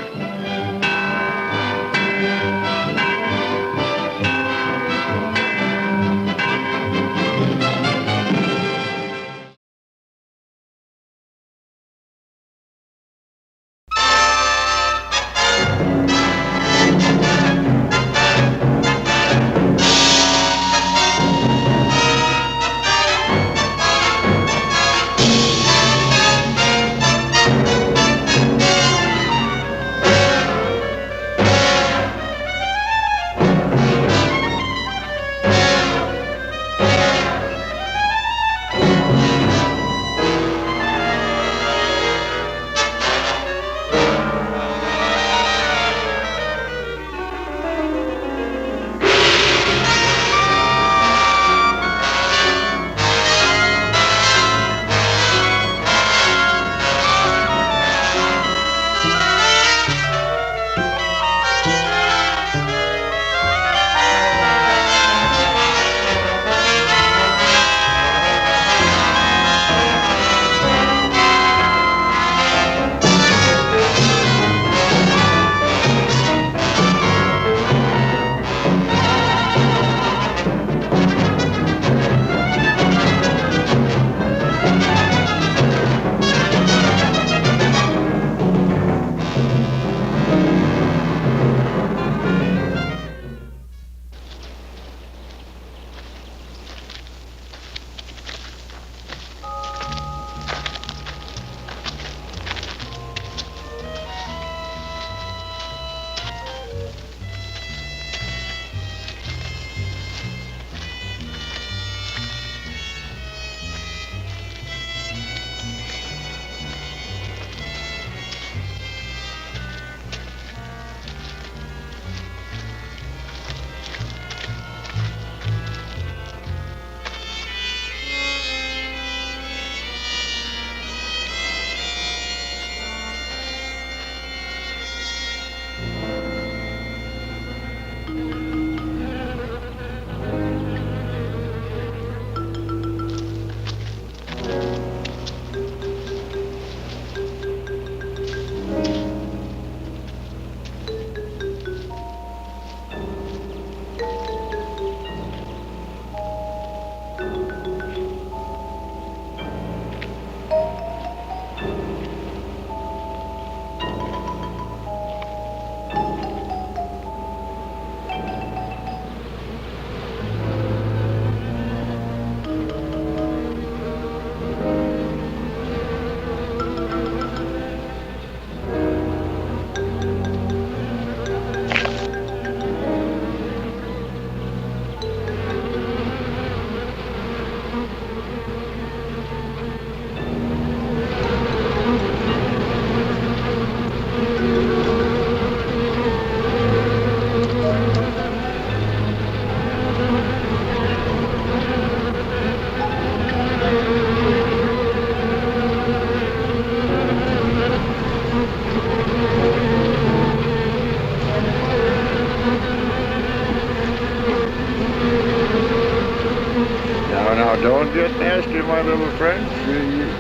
get nasty, my little friend.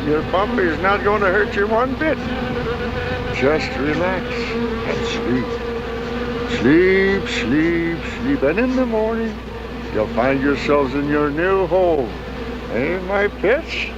Your puppy is not going to hurt you one bit. Just relax and sleep. Sleep, sleep, sleep. And in the morning, you'll find yourselves in your new home. Eh, my pets?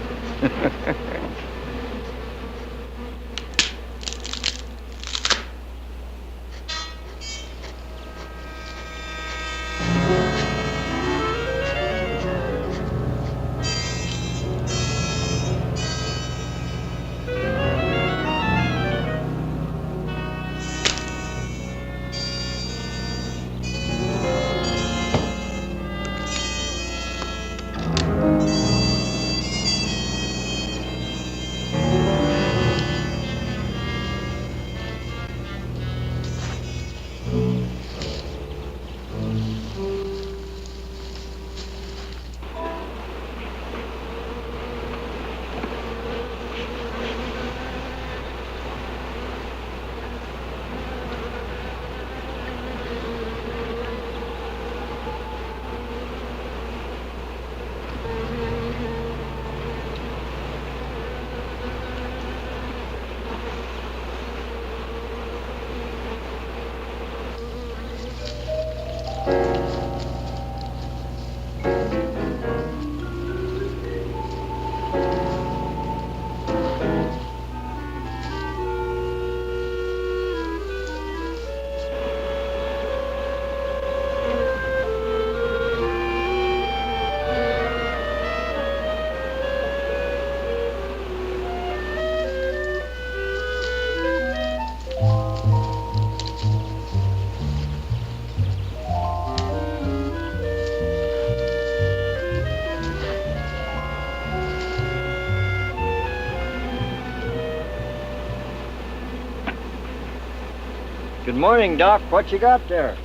Good morning, Doc. What you got there?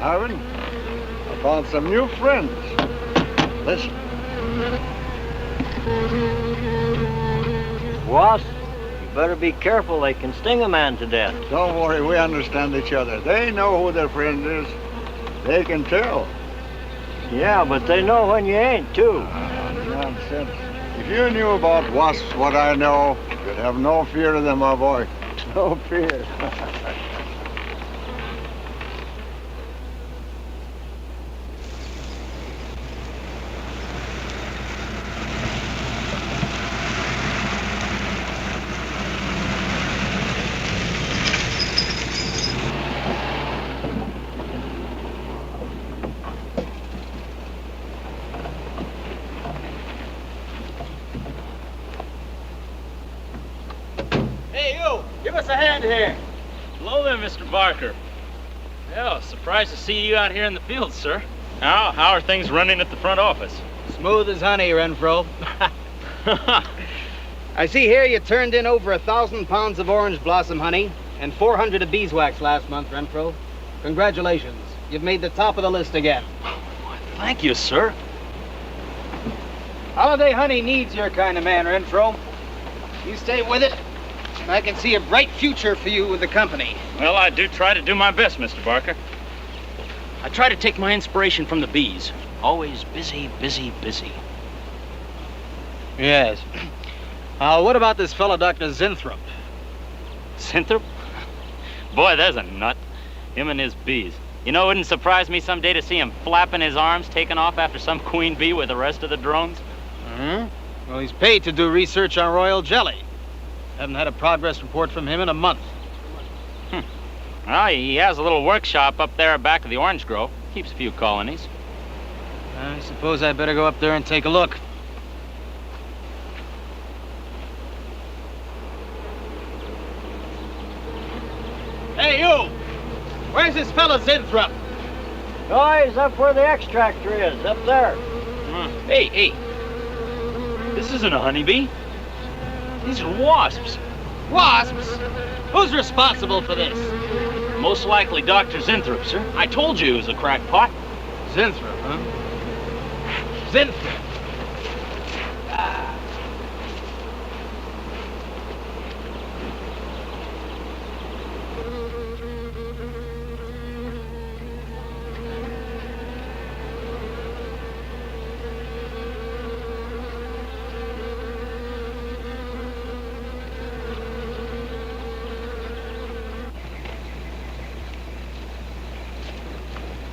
Aaron, I found some new friends. Listen.
Wasp, you better be careful. They can sting a man to death.
Don't worry, we understand each other. They know who their friend is. They can tell.
Yeah, but they know when you ain't, too.
Nonsense. If you knew about wasps what I know, you'd have no fear of them, my boy. No fear.
Here. Hello there, Mr. Barker. Yeah, surprised to see you out here in the field, sir. How are things running at the front office?
Smooth as honey, Renfro. I see here you turned in over 1,000 pounds of orange blossom honey and 400 of beeswax last month, Renfro. Congratulations. You've made the top of the list again.
Thank you, sir.
Holiday honey needs your kind of man, Renfro. You stay with it, and I can see a bright future for you with the company.
Well, I do try to do my best, Mr. Barker. I try to take my inspiration from the bees. Always busy, busy, busy.
Yes. What about this fellow, Dr. Zinthrop?
Zinthrop? Boy, there's a nut. Him and his bees. You know, it wouldn't surprise me someday to see him flapping his arms, taking off after some queen bee with the rest of the drones.
Well, he's paid to do research on royal jelly. Haven't had a progress report from him in a month.
Well, he has a little workshop up there back of the orange grove. Keeps a few colonies.
I suppose I better go up there and take a look. Hey, you! Where's this fella Zinthrop?
Oh, he's up where the extractor is, up there.
Hey. This isn't a honeybee. These are wasps.
Wasps? Who's responsible for this?
Most likely Dr. Zinthrop, sir. I told you he was a crackpot.
Zinthrop, huh? Zinthrop.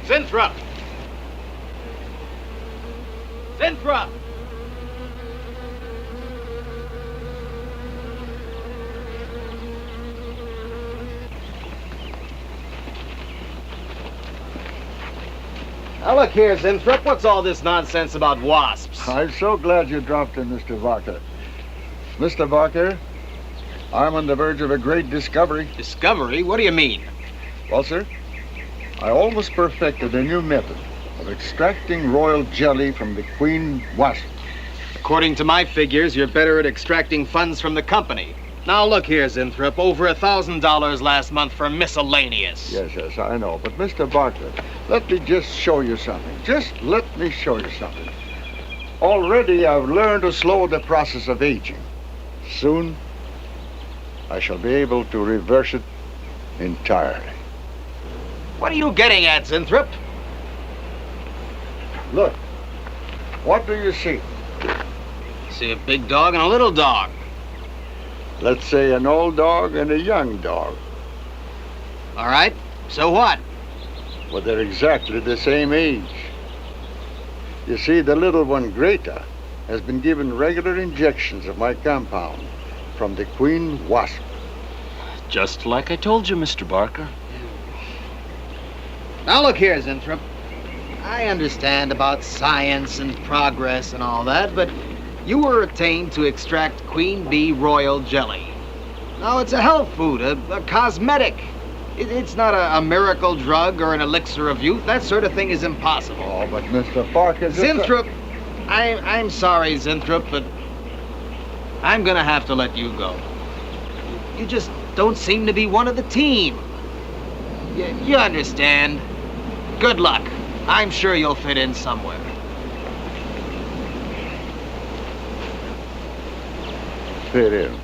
Winthrop! Winthrop! Now look here, Winthrop, what's all this nonsense about wasps?
I'm so glad you dropped in, Mr. Barker. Mr. Barker, I'm on the verge of a great discovery.
Discovery? What do you mean?
Well, sir, I almost perfected a new method of extracting royal jelly from the queen wasp.
According to my figures, you're better at extracting funds from the company. Now look here, Winthrop, over $1,000 last month for miscellaneous.
Yes, I know. But, Mr. Barker, let me just show you something. Just let me show you something. Already I've learned to slow the process of aging. Soon, I shall be able to reverse it entirely.
What are you getting at, Winthrop?
Look, what do you see?
I see a big dog and a little dog.
Let's say an old dog and a young dog.
All right, so what?
Well, they're exactly the same age. You see, the little one, Greta, has been given regular injections of my compound from the queen wasp.
Just like I told you, Mr. Barker.
Now look here, Winthrop. I understand about science and progress and all that, but you were attained to extract queen bee royal jelly. Now, it's a health food, a cosmetic. It's not a miracle drug or an elixir of youth. That sort of thing is impossible.
Oh, but Mr. Parker...
Winthrop, I'm sorry, Winthrop, but I'm gonna have to let you go. You just don't seem to be one of the team. You understand. Good luck. I'm sure you'll fit in somewhere.
Fit in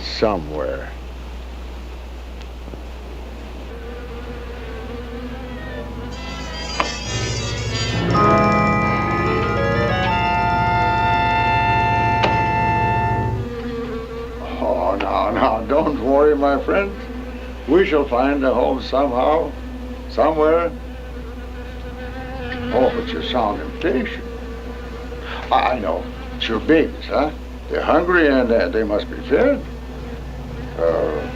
somewhere. Oh, now, don't worry, my friend. We shall find a home somehow, somewhere. Oh, but you sound impatient. I know. It's your babies, huh? They're hungry and they must be fed.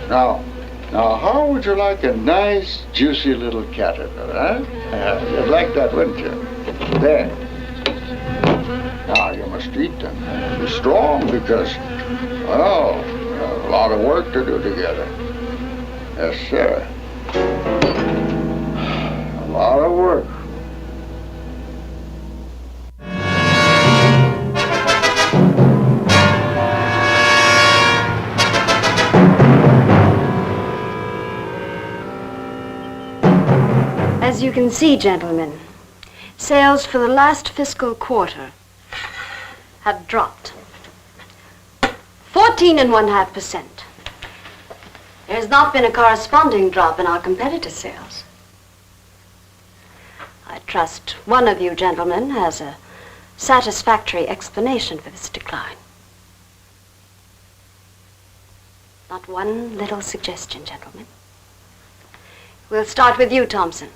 Now, how would you like a nice, juicy little caterpillar, huh? You'd like that, wouldn't you? There. Now, you must eat them. Be strong because, well, we have a lot of work to do together. Yes, sir. A lot of work.
As you can see, gentlemen, sales for the last fiscal quarter have dropped 14.5%. There has not been a corresponding drop in our competitor sales. I trust one of you gentlemen has a satisfactory explanation for this decline. Not one little suggestion, gentlemen. We'll start with you, Thompson.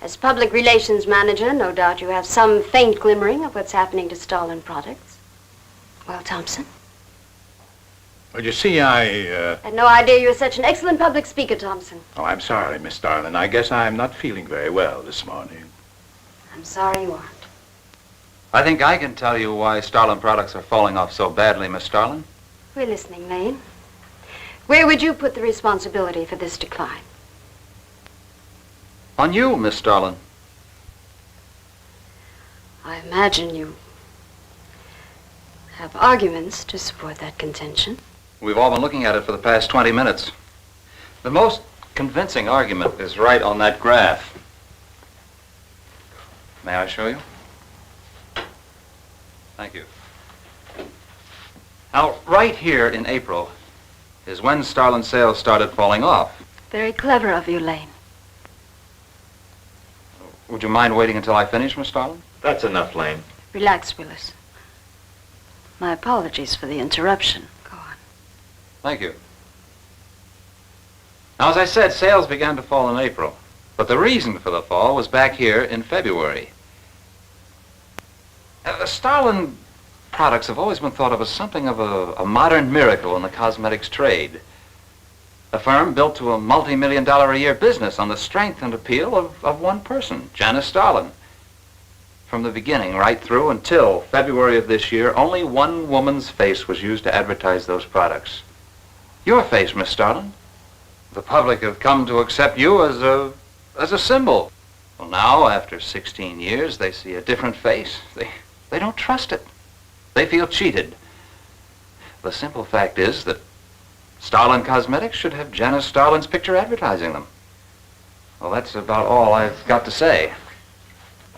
As public relations manager, no doubt you have some faint glimmering of what's happening to stolen products. Well, Thompson?
Well, you see, I
had no idea you were such an excellent public speaker, Thompson.
Oh, I'm sorry, Miss Darlin. I guess I'm not feeling very well this morning.
I'm sorry you aren't.
I think I can tell you why Starlin products are falling off so badly, Miss Starlin.
We're listening, Lane. Where would you put the responsibility for this decline?
On you, Miss Starlin.
I imagine you have arguments to support that contention.
We've all been looking at it for the past 20 minutes. The most convincing argument is right on that graph. May I show you? Thank you. Now, right here in April is when Starlin sales started falling off.
Very clever of you, Lane.
Would you mind waiting until I finish, Miss Starlin?
That's enough, Lane.
Relax, Willis. My apologies for the interruption. Go on.
Thank you. Now, as I said, sales began to fall in April. But the reason for the fall was back here in February. The Starlin products have always been thought of as something of a modern miracle in the cosmetics trade. A firm built to a multi-million-dollar-a-year business on the strength and appeal of one person, Jonas Starlin. From the beginning, right through until February of this year, only one woman's face was used to advertise those products. Your face, Miss Starlin. The public have come to accept you as a symbol. Well, now, after 16 years, they see a different face. They don't trust it. They feel cheated. The simple fact is that Starlin Cosmetics should have Jonas Starlin's picture advertising them. Well, that's about all I've got to say.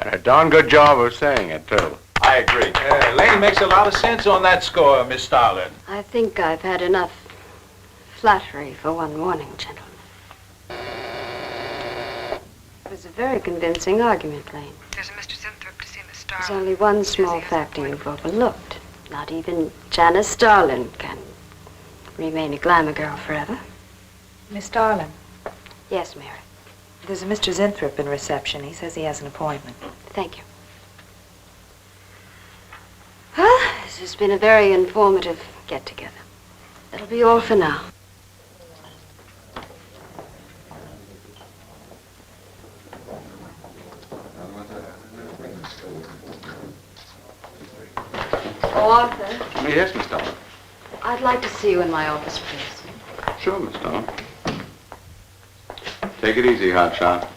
And a darn good job of saying it, too.
I agree. Lane makes a lot of sense on that score, Miss Starlin.
I think I've had enough flattery for one morning, gentlemen. It was a very convincing argument, Lane.
There's a Mr. Zinthrop to see Miss Starlin.
There's only one small factor you've overlooked. Not even Jonas Starlin can remain a glamour girl forever.
Miss Starlin.
Yes, Mary.
There's a Mr. Zinthrop in reception. He says he has an appointment.
Thank you. Well, this has been a very informative get-together. That'll be all for now. Oh, Arthur.
Yes, Miss Starlin.
I'd like to see you in my office, please.
Sure, Miss Starlin. Take it easy, hotshot.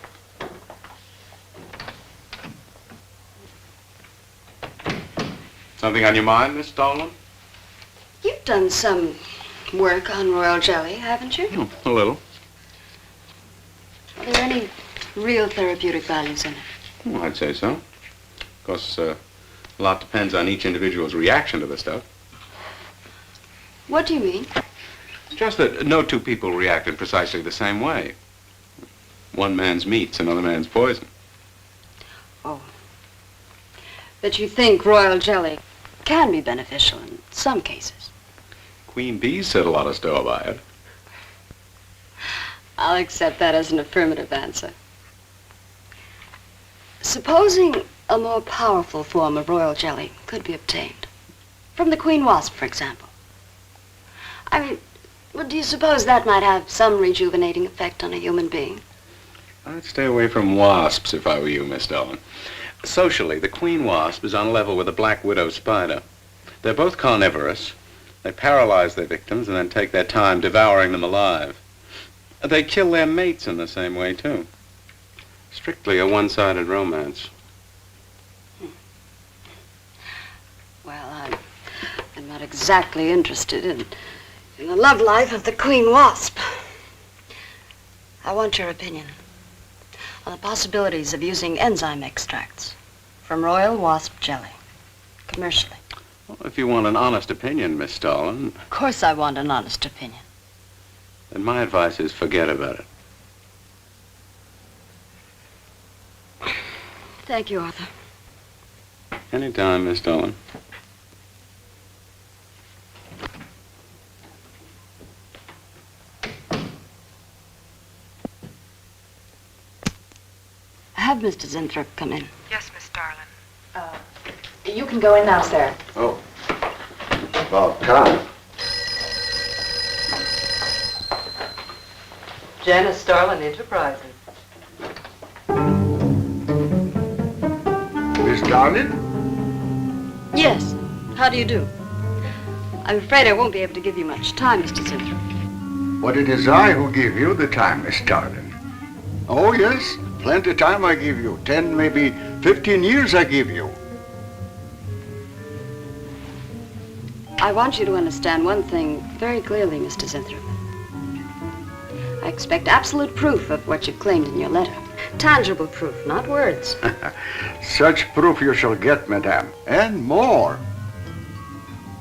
Something on your mind, Miss Starlin?
You've done some work on royal jelly, haven't you?
A little.
Are there any real therapeutic values in it?
Well, I'd say so. Of course, a lot depends on each individual's reaction to the stuff.
What do you mean?
Just that no two people react in precisely the same way. One man's meat's another man's poison.
Oh. But you think royal jelly can be beneficial in some cases?
Queen bees set a lot of store by it.
I'll accept that as an affirmative answer. Supposing a more powerful form of royal jelly could be obtained. From the queen wasp, for example. I mean, well, do you suppose that might have some rejuvenating effect on a human being?
I'd stay away from wasps if I were you, Miss Starlin. Socially, the queen wasp is on a level with the black widow spider. They're both carnivorous. They paralyze their victims and then take their time devouring them alive. They kill their mates in the same way, too. Strictly a one-sided romance.
Well, I'm not exactly interested in the love life of the queen wasp. I want your opinion on the possibilities of using enzyme extracts from royal wasp jelly, commercially.
Well, if you want an honest opinion, Miss Starlin,
Of course I want an honest opinion.
then my advice is forget about it.
Thank you, Arthur.
Anytime, Miss Starlin.
Have Mr. Zinthrop come in.
Yes, Miss Starlin. You can go in now, sir.
Oh. About time.
Jonas Starlin Enterprises.
Miss Starlin?
Yes. How do you do? I'm afraid I won't be able to give you much time, Mr. Zinthrop.
But it is I who give you the time, Miss Starlin. Oh, yes. Plenty time I give you. 10, maybe 15 years I give you.
I want you to understand one thing very clearly, Mr. Zinthrop. I expect absolute proof of what you've claimed in your letter. Tangible proof, not words.
Such proof you shall get, madame. And more.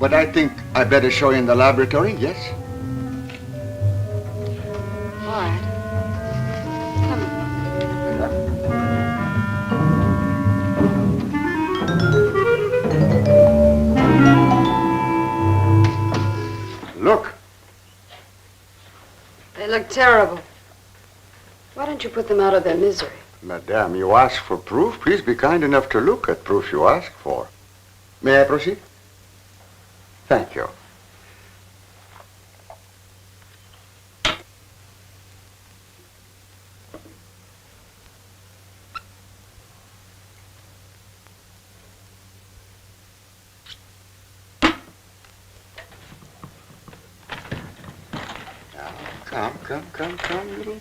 But I think I better show you in the laboratory, yes?
All right.
Look.
They look terrible. Why don't you put them out of their misery?
Madame, you ask for proof. Please be kind enough to look at proof you ask for. May I proceed? Thank you. Come, little.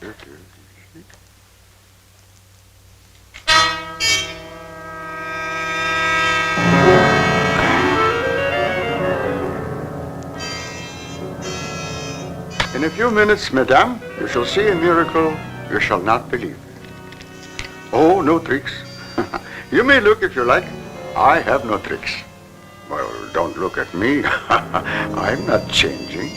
In a few minutes, madame, you shall see a miracle you shall not believe. Oh, no tricks. You may look if you like. I have no tricks. Well, don't look at me. I'm not changing.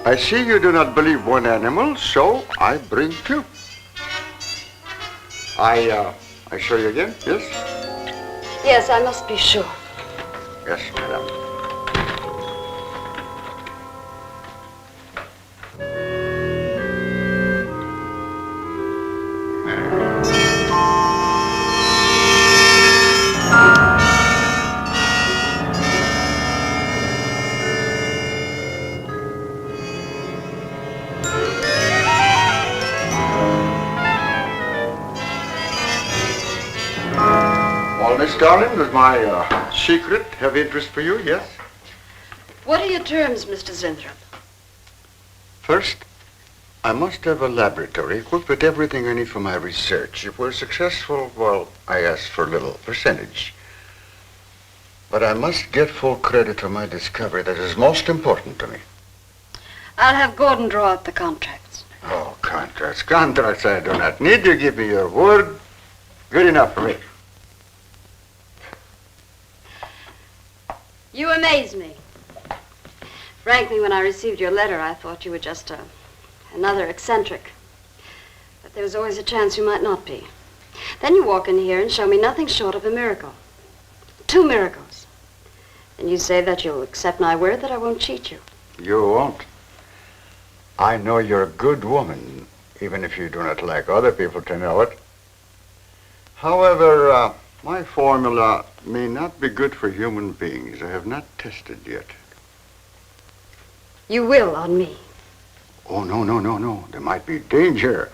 I see you do not believe one animal, so I bring two. I show you again, yes?
Yes, I must be sure.
Yes, madame. Miss Darling, does my secret have interest for you, yes?
What are your terms, Mr. Zinthrop?
First, I must have a laboratory equipped with everything I need for my research. If we're successful, well, I ask for a little percentage. But I must get full credit for my discovery. That is most important to me.
I'll have Gordon draw up the contracts.
Oh, contracts. Contracts I do not need. You give me your word. Good enough for me.
You amaze me. Frankly, when I received your letter, I thought you were just another eccentric. But there was always a chance you might not be. Then you walk in here and show me nothing short of a miracle. 2 miracles. And you say that you'll accept my word that I won't cheat you.
You won't. I know you're a good woman, even if you do not like other people to know it. However, my formula may not be good for human beings. I have not tested yet.
You will on me.
Oh, no. There might be danger.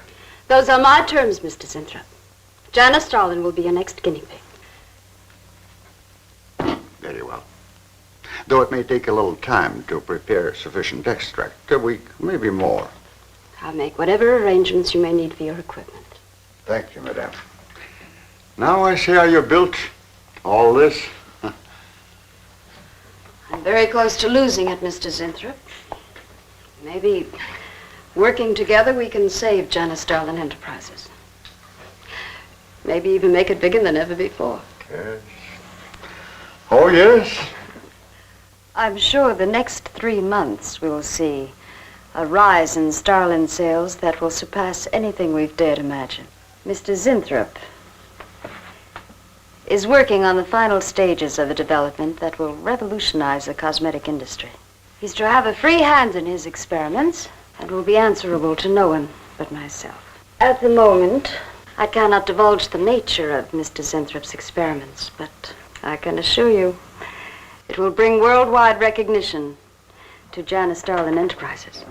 Those are my terms, Mr. Zinthrop. Jonas Starlin will be your next guinea pig.
Very well. Though it may take a little time to prepare sufficient extract. A week, maybe more.
I'll make whatever arrangements you may need for your equipment.
Thank you, madame. Now I see how you built all this.
I'm very close to losing it, Mr. Zinthrop. Maybe working together we can save Jonas Starlin Enterprises. Maybe even make it bigger than ever before.
Yes. Oh, yes.
I'm sure the next 3 months we will see a rise in Starlin sales that will surpass anything we've dared imagine. Mr. Zinthrop is working on the final stages of a development that will revolutionize the cosmetic industry. He's to have a free hand in his experiments and will be answerable to no one but myself. At the moment, I cannot divulge the nature of Mr. Zinthrop's experiments, but I can assure you it will bring worldwide recognition to Jonas Starlin Enterprises.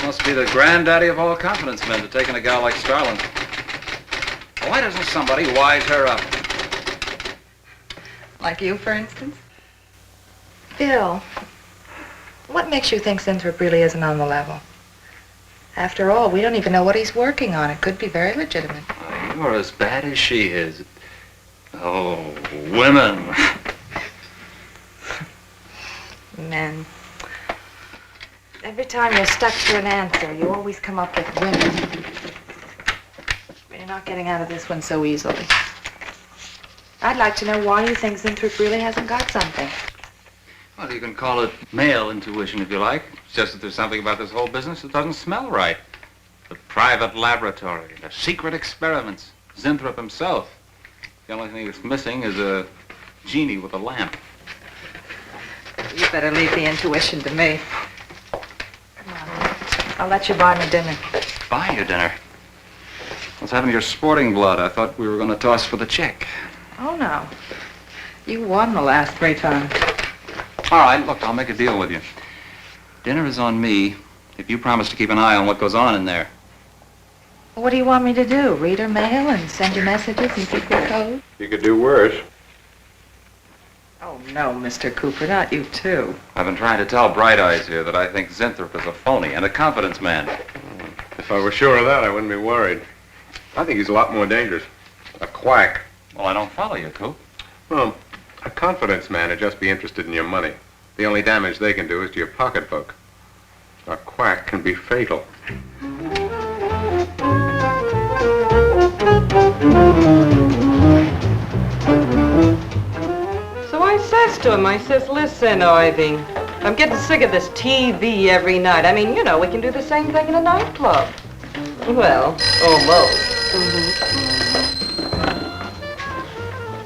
Must be the granddaddy of all confidence men to take in a guy like Starlin. Why doesn't somebody wise her up?
Like you, for instance? Bill, what makes you think Zinthrop really isn't on the level? After all, we don't even know what he's working on. It could be very legitimate.
You're as bad as she is. Oh, women.
Men. Every time you're stuck to an answer, you always come up with women. You're not getting out of this one so easily. I'd like to know why you think Zinthrop really hasn't got something.
Well, you can call it male intuition if you like. It's just that there's something about this whole business that doesn't smell right. The private laboratory, the secret experiments, Zinthrop himself. The only thing that's missing is a genie with a lamp.
You better leave the intuition to me. Come on. I'll let you buy me dinner.
Buy you dinner? What's happened to your sporting blood? I thought we were going to toss for the check.
Oh, no. You won the last 3 times.
All right, look, I'll make a deal with you. Dinner is on me if you promise to keep an eye on what goes on in there.
What do you want me to do? Read her mail and send you messages in secret code?
You could do worse.
Oh, no, Mr. Cooper, not you, too.
I've been trying to tell Bright Eyes here that I think Zinthrop is a phony and a confidence man.
If I were sure of that, I wouldn't be worried. I think he's a lot more dangerous. A quack.
Well, I don't follow you, Coop.
Well, a confidence man would just be interested in your money. The only damage they can do is to your pocketbook. A quack can be fatal.
So I says to him, I says, listen, Irving, I'm getting sick of this TV every night. I mean, you know, we can do the same thing in a nightclub. Well, almost.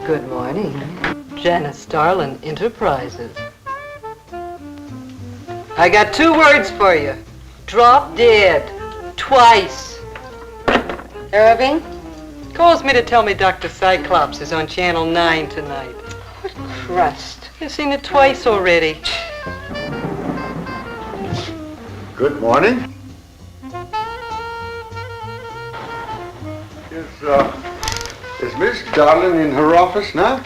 Good morning. Janice Starlin Enterprises. I got 2 words for you. Drop dead. Twice. Irving? Calls me to tell me Dr. Cyclops is on Channel 9 tonight. What crust? You've seen it twice already.
Good morning. Is Miss Darlin in her office now?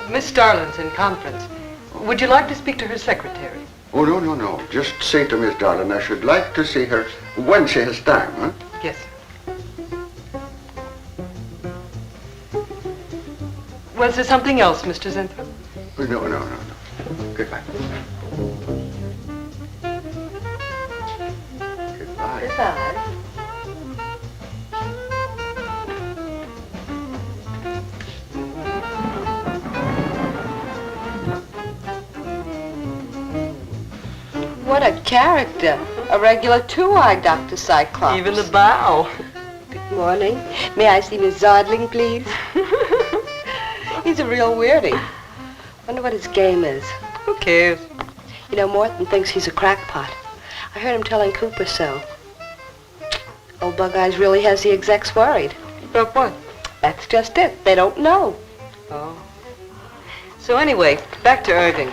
Miss Starlin's in conference. Would you like to speak to her secretary?
Oh, no. Just say to Miss Darlin I should like to see her when she has time, huh?
Yes. Was there something else, Mr. Zinthrop?
No. Goodbye. Goodbye.
Goodbye.
What a character. A regular 2-eyed Dr. Cyclops.
Even the bow.
Good morning. May I see Miss Zodling, please? He's a real weirdie. Wonder what his game is.
Who cares?
You know, Morton thinks he's a crackpot. I heard him telling Cooper so. Old Bug Eyes really has the execs worried.
About what?
That's just it. They don't know.
Oh. So anyway, back to Irving.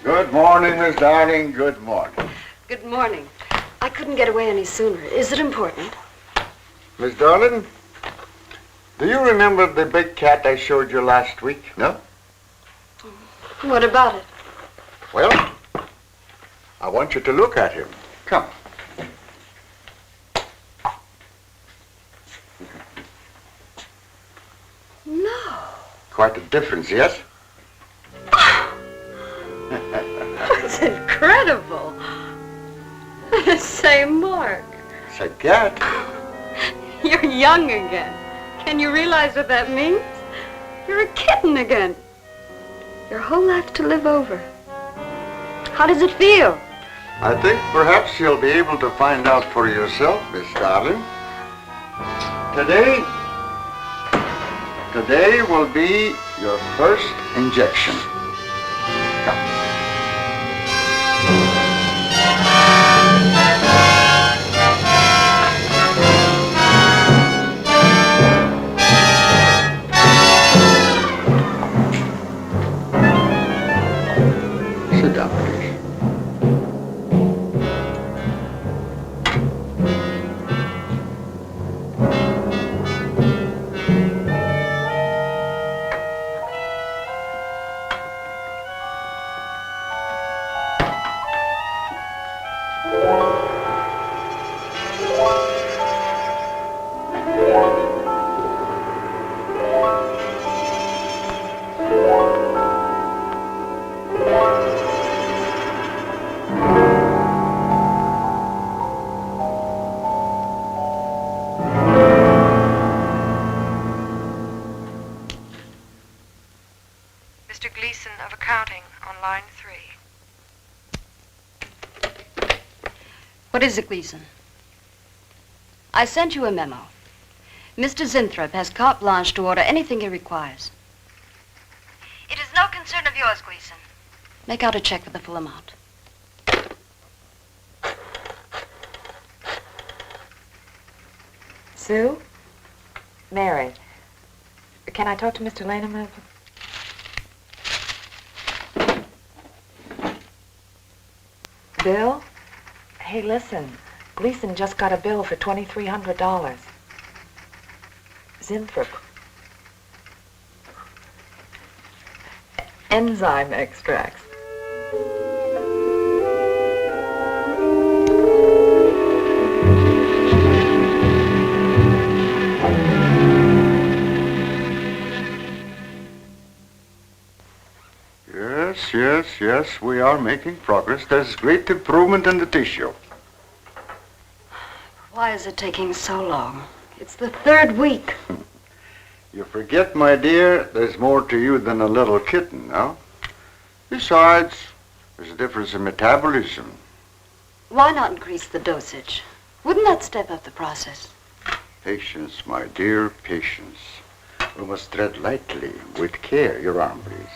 Good morning, Miss Darling. Good morning.
Good morning. I couldn't get away any sooner. Is it important?
Miss Darlin, do you remember the big cat I showed you last week? No?
What about it?
Well, I want you to look at him. Come.
No.
Quite a difference, yes?
That's incredible. The same mark.
It's a cat.
You're young again. Can you realize what that means? You're a kitten again. Your whole life to live over. How does it feel?
I think perhaps you'll be able to find out for yourself, Miss Darling. Today will be your first injection. Come.
routing on line 3.
What is it, Gleason? I sent you a memo. Mr. Zinthrop has carte blanche to order anything he requires. It is no concern of yours, Gleason. Make out a check for the full amount.
Sue? Mary. Can I talk to Mr. Lane a minute? Bill? Hey, listen. Gleason just got a bill for $2,300. Zinthrop. Enzyme extracts.
Yes, we are making progress. There's great improvement in the tissue.
Why is it taking so long? It's the 3rd week.
You forget, my dear, there's more to you than a little kitten, no? Besides, there's a difference in metabolism.
Why not increase the dosage? Wouldn't that step up the process?
Patience, my dear, patience. We must tread lightly, with care. Your arm, please.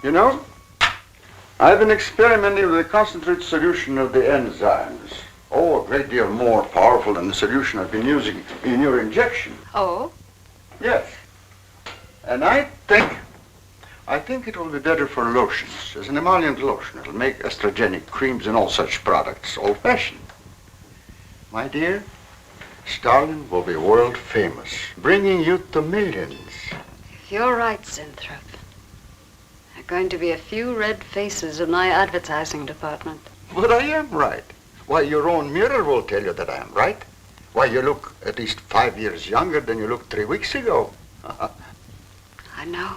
You know, I've been experimenting with a concentrated solution of the enzymes. Oh, a great deal more powerful than the solution I've been using in your injection.
Oh?
Yes. And I think it will be better for lotions, as an emollient lotion. It'll make estrogenic creams and all such products old-fashioned. My dear, Stalin will be world famous, bringing you to millions.
You're right, Zinthrop. There are going to be a few red faces in my advertising department.
But I am right. Why, your own mirror will tell you that I am right. Why, you look at least 5 years younger than you looked 3 weeks ago.
I know.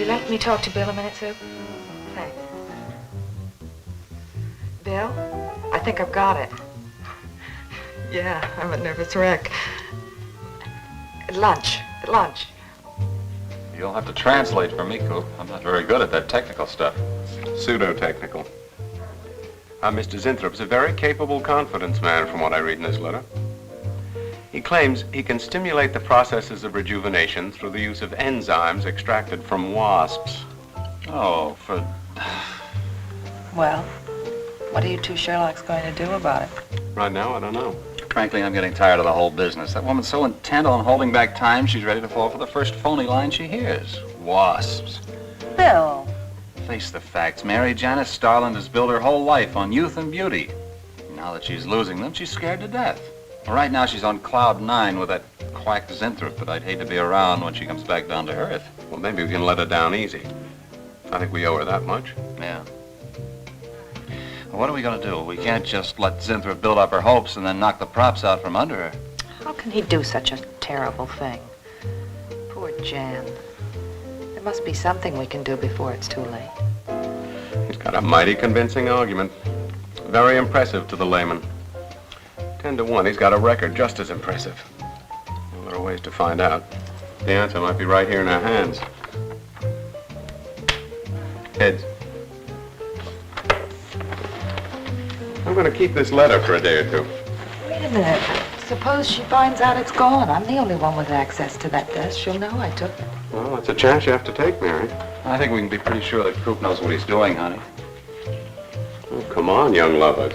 Let me talk to Bill a minute, Sue. Thanks. Bill, I think I've got it. Yeah, I'm a nervous wreck. At lunch.
You'll have to translate for me, Coop. I'm not very good at that technical stuff.
Pseudo-technical. Mr. Zinthrup's a very capable confidence man, from what I read in his letter. He claims he can stimulate the processes of rejuvenation through the use of enzymes extracted from wasps.
Oh, for...
Well, what are you two Sherlocks going to do about it?
Right now, I don't know.
Frankly, I'm getting tired of the whole business. That woman's so intent on holding back time, she's ready to fall for the first phony line she hears. Wasps.
Bill.
Face the facts, Mary. Janice Starland has built her whole life on youth and beauty. Now that she's losing them, she's scared to death. Well, right now, she's on cloud 9 with that quack Zinthrop, but I'd hate to be around when she comes back down to earth.
Well, maybe we can let her down easy. I think we owe her that much.
Yeah. Well, what are we going to do? We can't just let Zinthrop build up her hopes and then knock the props out from under her.
How can he do such a terrible thing? Poor Jan. There must be something we can do before it's too late.
He's got a mighty convincing argument. Very impressive to the layman. 10 to 1, he's got a record just as impressive. Well, there are ways to find out. The answer might be right here in our hands. Heads. I'm going to keep this letter for a day or two.
Wait a minute. Suppose she finds out it's gone. I'm the only one with access to that desk. She'll know I took it.
Well, it's a chance you have to take, Mary.
I think we can be pretty sure that Coop knows what he's doing, honey.
Oh, come on, young lovers.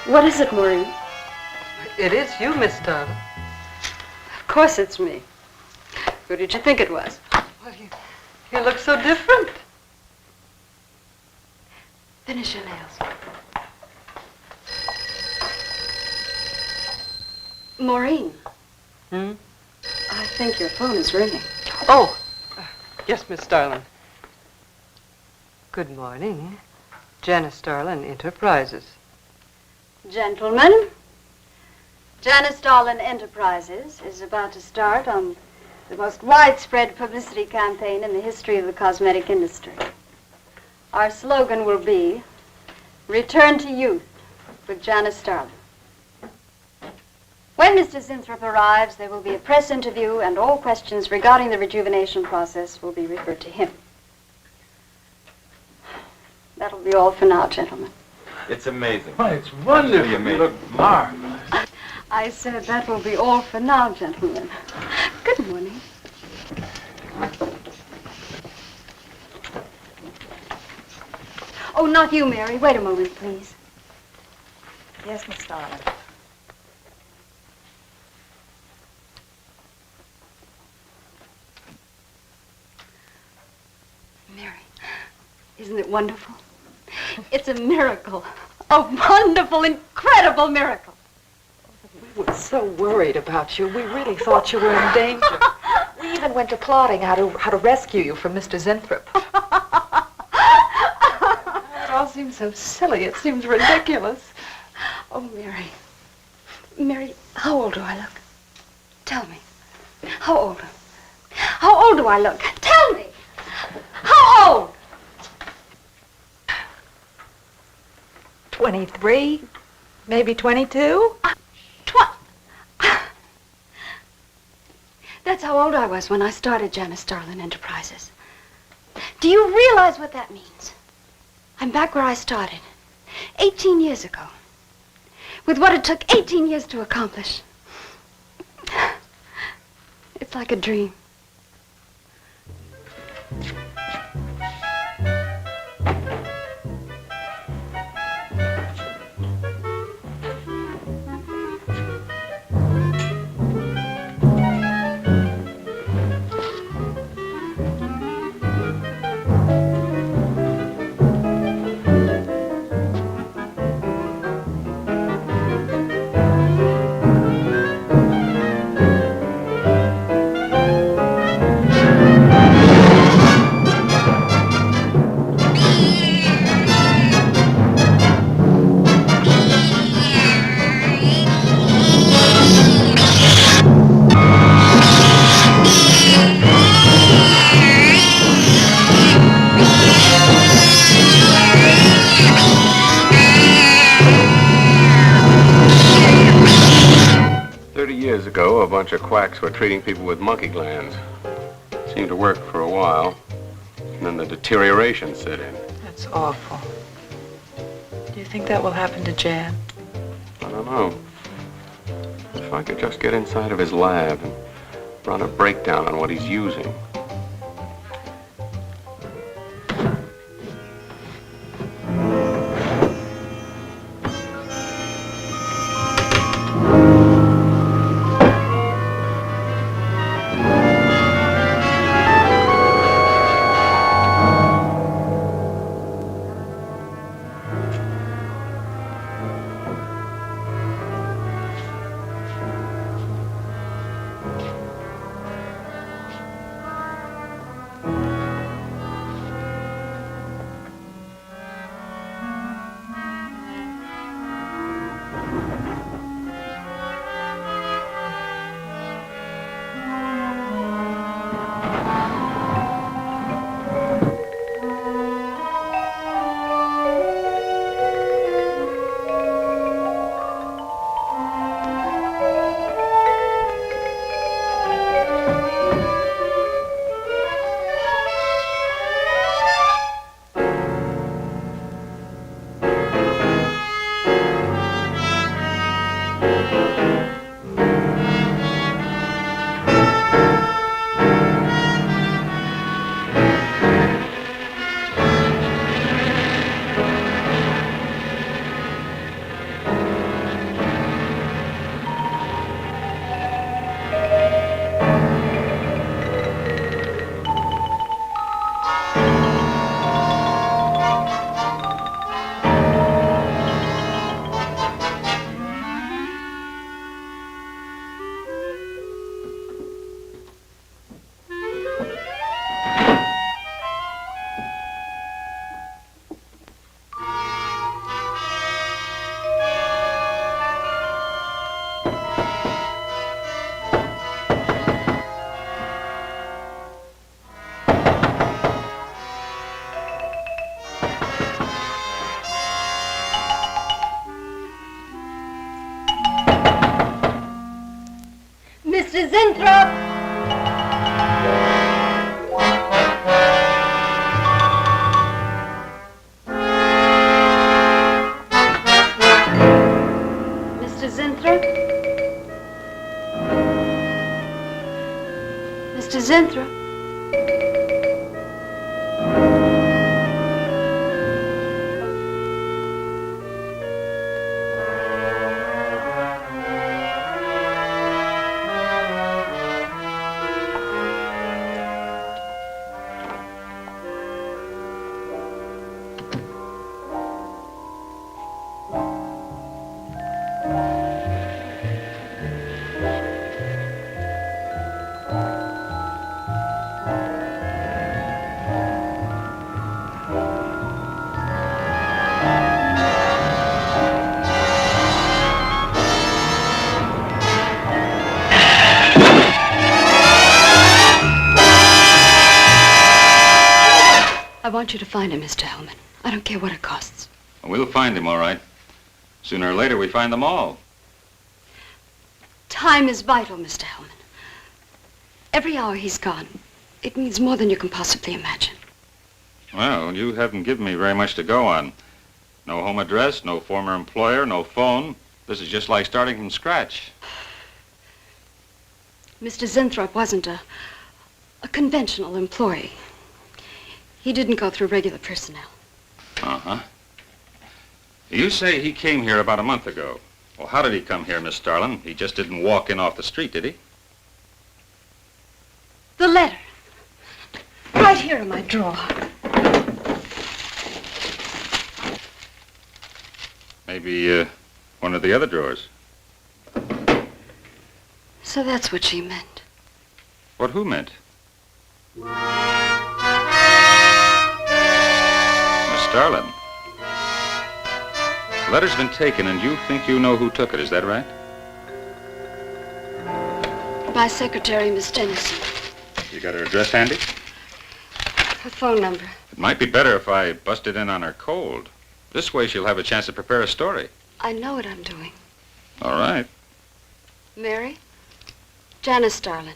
What is it, Maureen?
It is you, Miss Darling.
Of course it's me. Who did you think it was?
Well, you look so different.
Finish your nails. Maureen. I think your phone is ringing.
Oh, yes, Miss Darling. Good morning. Janice Darlin Enterprises.
Gentlemen, Janice Darlin Enterprises is about to start on the most widespread publicity campaign in the history of the cosmetic industry. Our slogan will be, Return to Youth with Janice Darlin. When Mr. Zinthrop arrives, there will be a press interview, and all questions regarding the rejuvenation process will be referred to him. That'll be all for now, gentlemen.
It's amazing.
Oh, it's wonderful.
You
look marvelous.
I said that will be all for now, gentlemen. Good morning. Oh, not you, Mary. Wait a moment, please.
Yes, Miss Darling.
Mary, isn't it wonderful? It's a miracle. A wonderful, incredible miracle.
We were so worried about you. We really thought you were in danger. We even went to plotting how to rescue you from Mr. Zenthrop. It all seems so silly. It seems ridiculous.
Oh, Mary. Mary, how old do I look? Tell me. How old? How old do I look? Tell me. How old?
23, maybe 22.
That's how old I was when I started Jonas Starlin Enterprises. Do you realize what that means? I'm back where I started, 18 years ago, with what it took 18 years to accomplish. It's like a dream.
A bunch of quacks were treating people with monkey glands. Seemed to work for a while, and then the deterioration set in.
That's awful. Do you think that will happen to Jan?
I don't know. If I could just get inside of his lab and run a breakdown on what he's using.
Mr. Zenthrop! Mr. Zenthrop? Mr. Zenthrop?
I want you to find him, Mr. Hellman. I don't care what it costs.
We'll find him, all right. Sooner or later, we find them all.
Time is vital, Mr. Hellman. Every hour he's gone, it means more than you can possibly imagine.
Well, you haven't given me very much to go on. No home address, no former employer, no phone. This is just like starting from scratch.
Mr. Zinthrop wasn't a conventional employee. He didn't go through regular personnel.
Uh-huh. You say he came here about a month ago. Well, how did he come here, Miss Starlin? He just didn't walk in off the street, did he?
The letter. Right here in my drawer.
Maybe, one of the other drawers.
So that's what she meant.
What who meant? Starlin. The letter's been taken, and you think you know who took it, is that right?
My secretary, Miss Dennison.
You got her address handy?
Her phone number.
It might be better if I busted in on her cold. This way she'll have a chance to prepare a story.
I know what I'm doing.
All right.
Mary? Janice Starlin.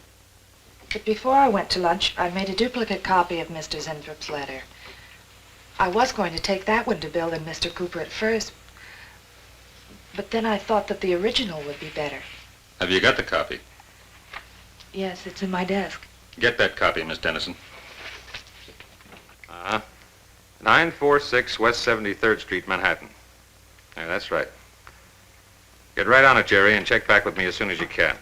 But before I went to lunch, I made a duplicate copy of Mr. Zinthrop's letter. I was going to take that one to Bill and Mr. Cooper at first, but then I thought that the original would be better.
Have you got the copy?
Yes, it's in my desk.
Get that copy, Miss Dennison.
946 West 73rd Street, Manhattan. Yeah, that's right. Get right on it, Jerry, and check back with me as soon as you can.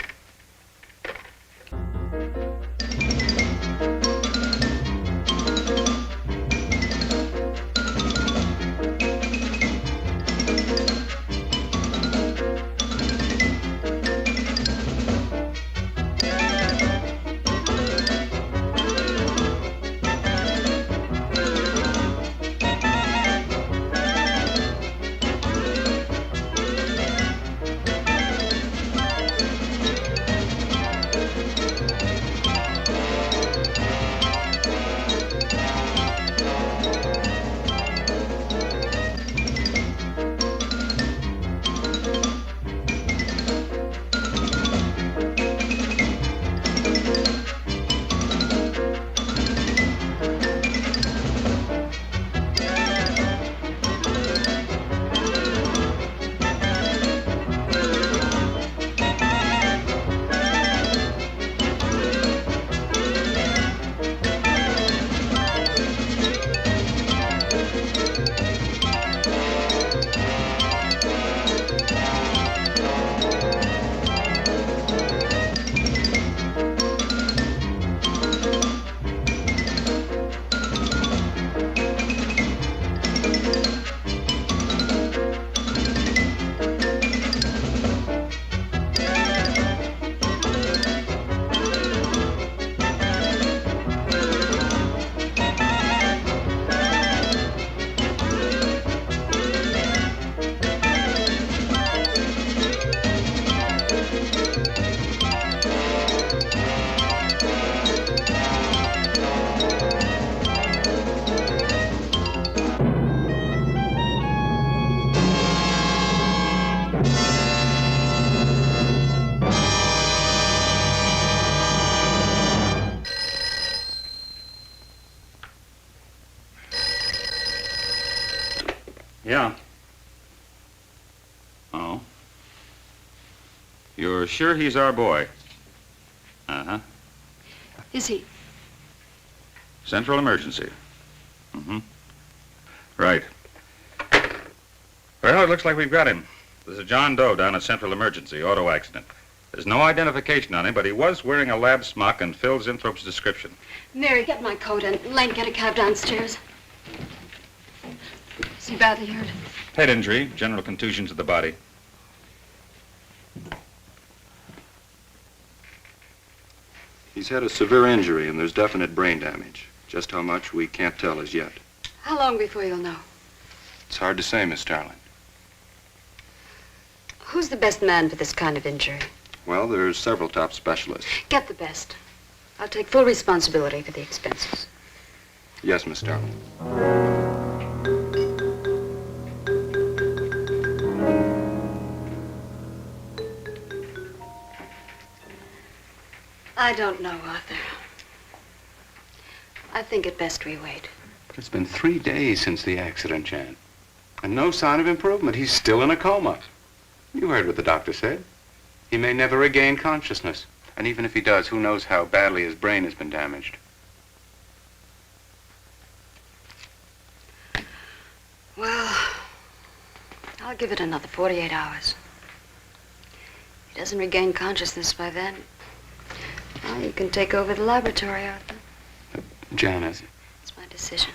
Yeah. Oh. You're sure he's our boy? Uh-huh.
Is he?
Central emergency. Mm-hmm. Right. Well, it looks like we've got him. There's a John Doe down at Central Emergency, auto accident. There's no identification on him, but he was wearing a lab smock and Phil Zinthrop's description.
Mary, get my coat and Len, get a cab downstairs. Is he badly hurt?
Head injury, general contusion to the body.
He's had a severe injury, and there's definite brain damage. Just how much, we can't tell as yet.
How long before you'll know?
It's hard to say, Miss Starlin.
Who's the best man for this kind of injury?
Well, there's several top specialists.
Get the best. I'll take full responsibility for the expenses.
Yes, Miss Starlin.
I don't know, Arthur. I think it best we wait.
But it's been 3 days since the accident, Jan. And no sign of improvement. He's still in a coma. You heard what the doctor said. He may never regain consciousness. And even if he does, who knows how badly his brain has been damaged.
Well, I'll give it another 48 hours. If he doesn't regain consciousness by then, well, you can take over the laboratory, Arthur.
Jonas.
It's my decision.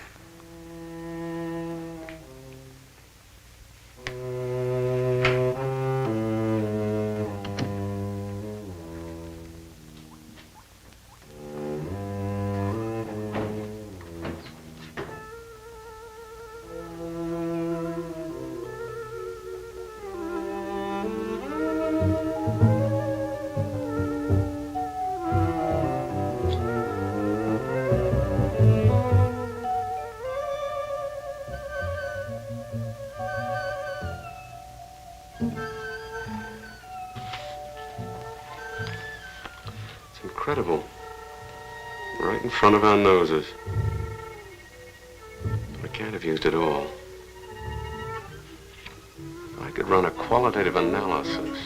Incredible. Right in front of our noses. We can't have used it all. I could run a qualitative analysis.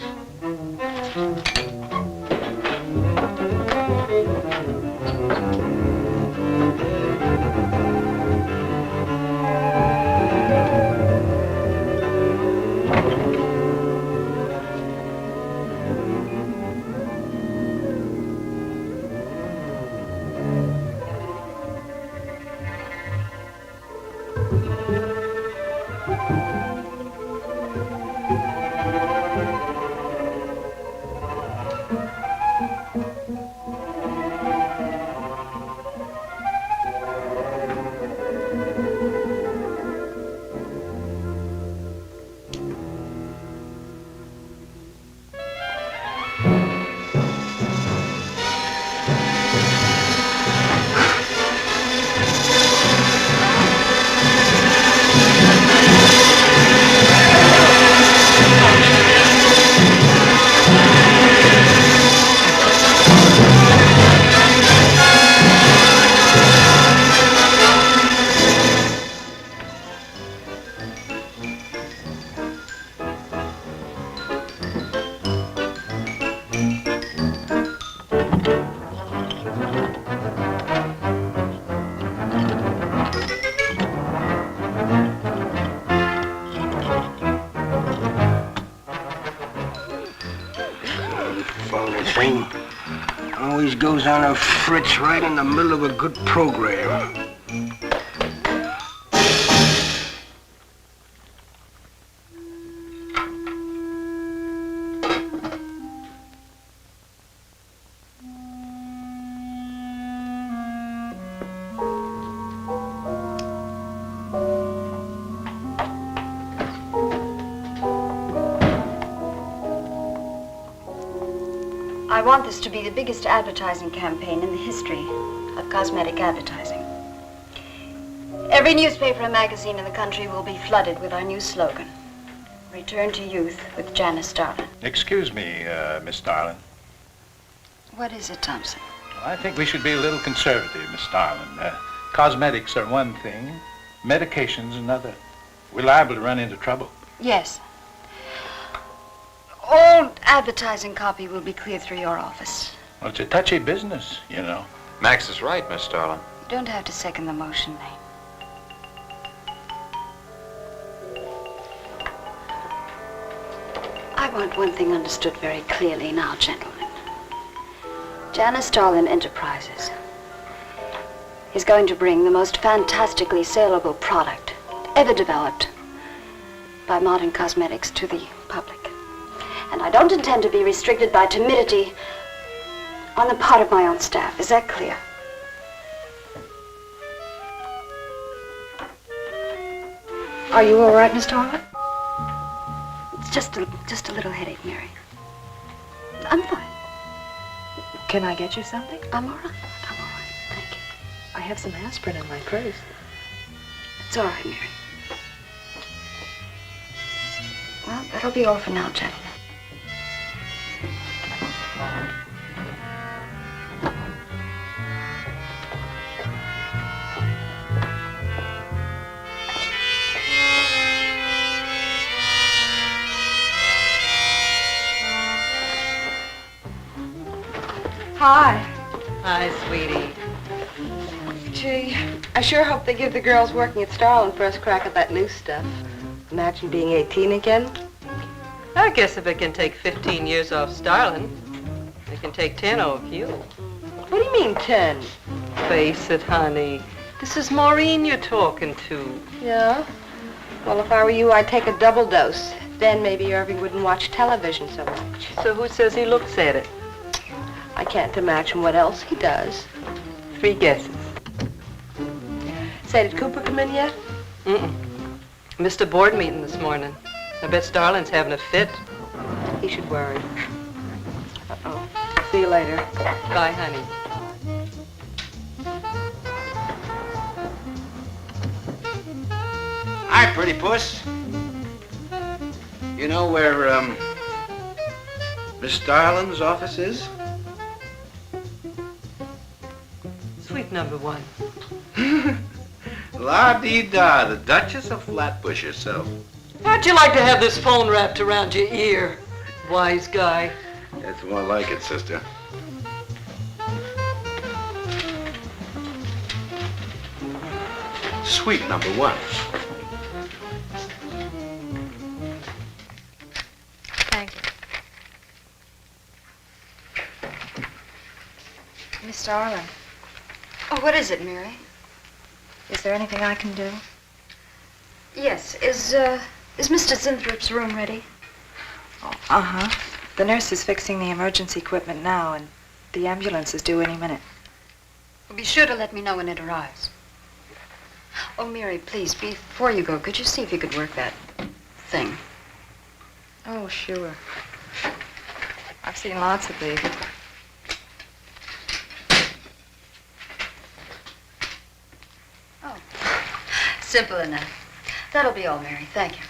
Always goes on a fritz right in the middle of a good program.
I want this to be the biggest advertising campaign in the history of cosmetic advertising. Every newspaper and magazine in the country will be flooded with our new slogan, Return to Youth with Janice Starlin.
Excuse me, Miss Starlin.
What is it, Thompson?
I think we should be a little conservative, Miss Starlin. Cosmetics are one thing, medications another. We're liable to run into trouble.
Yes. All advertising copy will be cleared through your office.
Well, it's a touchy business, you know.
Max is right, Miss Starlin.
You don't have to second the motion, Lane. I want one thing understood very clearly now, gentlemen. Janice Starlin Enterprises is going to bring the most fantastically saleable product ever developed by modern cosmetics to the public. And I don't intend to be restricted by timidity
on the part of my own staff. Is that clear? Are you all right, Mr. Hoffman? It's just a little headache, Mary. I'm fine.
Can I get you something?
I'm all right. I'm all right. Thank you.
I have some aspirin in my purse.
It's all right, Mary. Well, that'll be all for now, gentlemen.
Hi.
Hi, sweetie. Gee, I sure hope they give the girls working at Starlin first crack at that new stuff. Imagine being 18 again. I guess if it can take 15 years off Starlin, it can take 10 off you. What do you mean 10? Face it, honey. This is Maureen you're talking to. Yeah? Well, if I were you, I'd take a double dose. Then maybe Irving wouldn't watch television so much. So who says he looks at it? I can't imagine what else he does. 3 guesses. Say, did Cooper come in yet? Mm-mm. Missed a board meeting this morning. I bet Starlin's having a fit. He should worry. Uh-oh. See you later. Bye, honey.
Hi, pretty puss. You know where, Miss Starlin's office is?
Sweet number 1.
La-dee-da, the Duchess of Flatbush herself.
How'd you like to have this phone wrapped around your ear, wise guy?
It's more like it, sister. Sweet number 1.
Thank you. Miss Starlin,
Oh, what is it, Mary?
is there anything I can do?
Yes. Is Mr. Zinthrop's room ready?
Uh-huh. The nurse is fixing the emergency equipment now, and the ambulance is due any minute.
Well, be sure to let me know when it arrives. Oh, Mary, please, before you go, could you see if you could work that thing?
Oh, sure. I've seen lots of these.
Oh, simple enough. That'll be all, Mary. Thank you.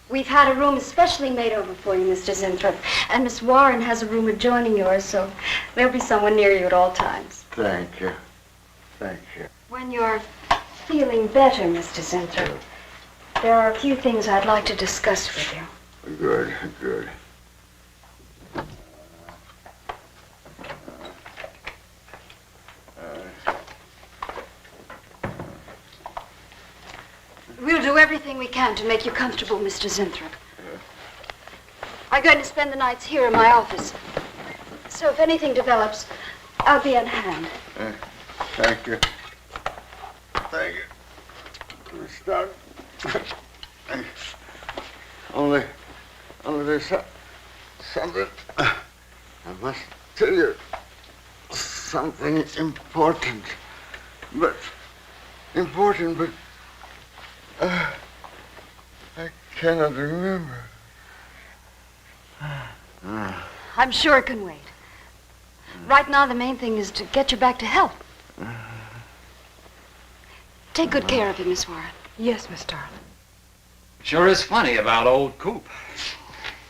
We've had a room especially made over for you, Mr. Zinthrop. And Miss Warren has a room adjoining yours, so there'll be someone near you at all times.
Thank you. Thank you.
When you're feeling better, Mr. Zinthrop, there are a few things I'd like to discuss with you.
Good, good.
We'll do everything we can to make you comfortable, Mr. Zinthrop. I'm going to spend the nights here in my office. So if anything develops, I'll be on hand.
Thank you. Thank you. Let's start. Only there's something. I must tell you something important. But I cannot remember.
I'm sure it can wait. Right now, the main thing is to get you back to health. Take good care of him, Miss Warren.
Yes, Miss Darling.
Sure is funny about old Coop.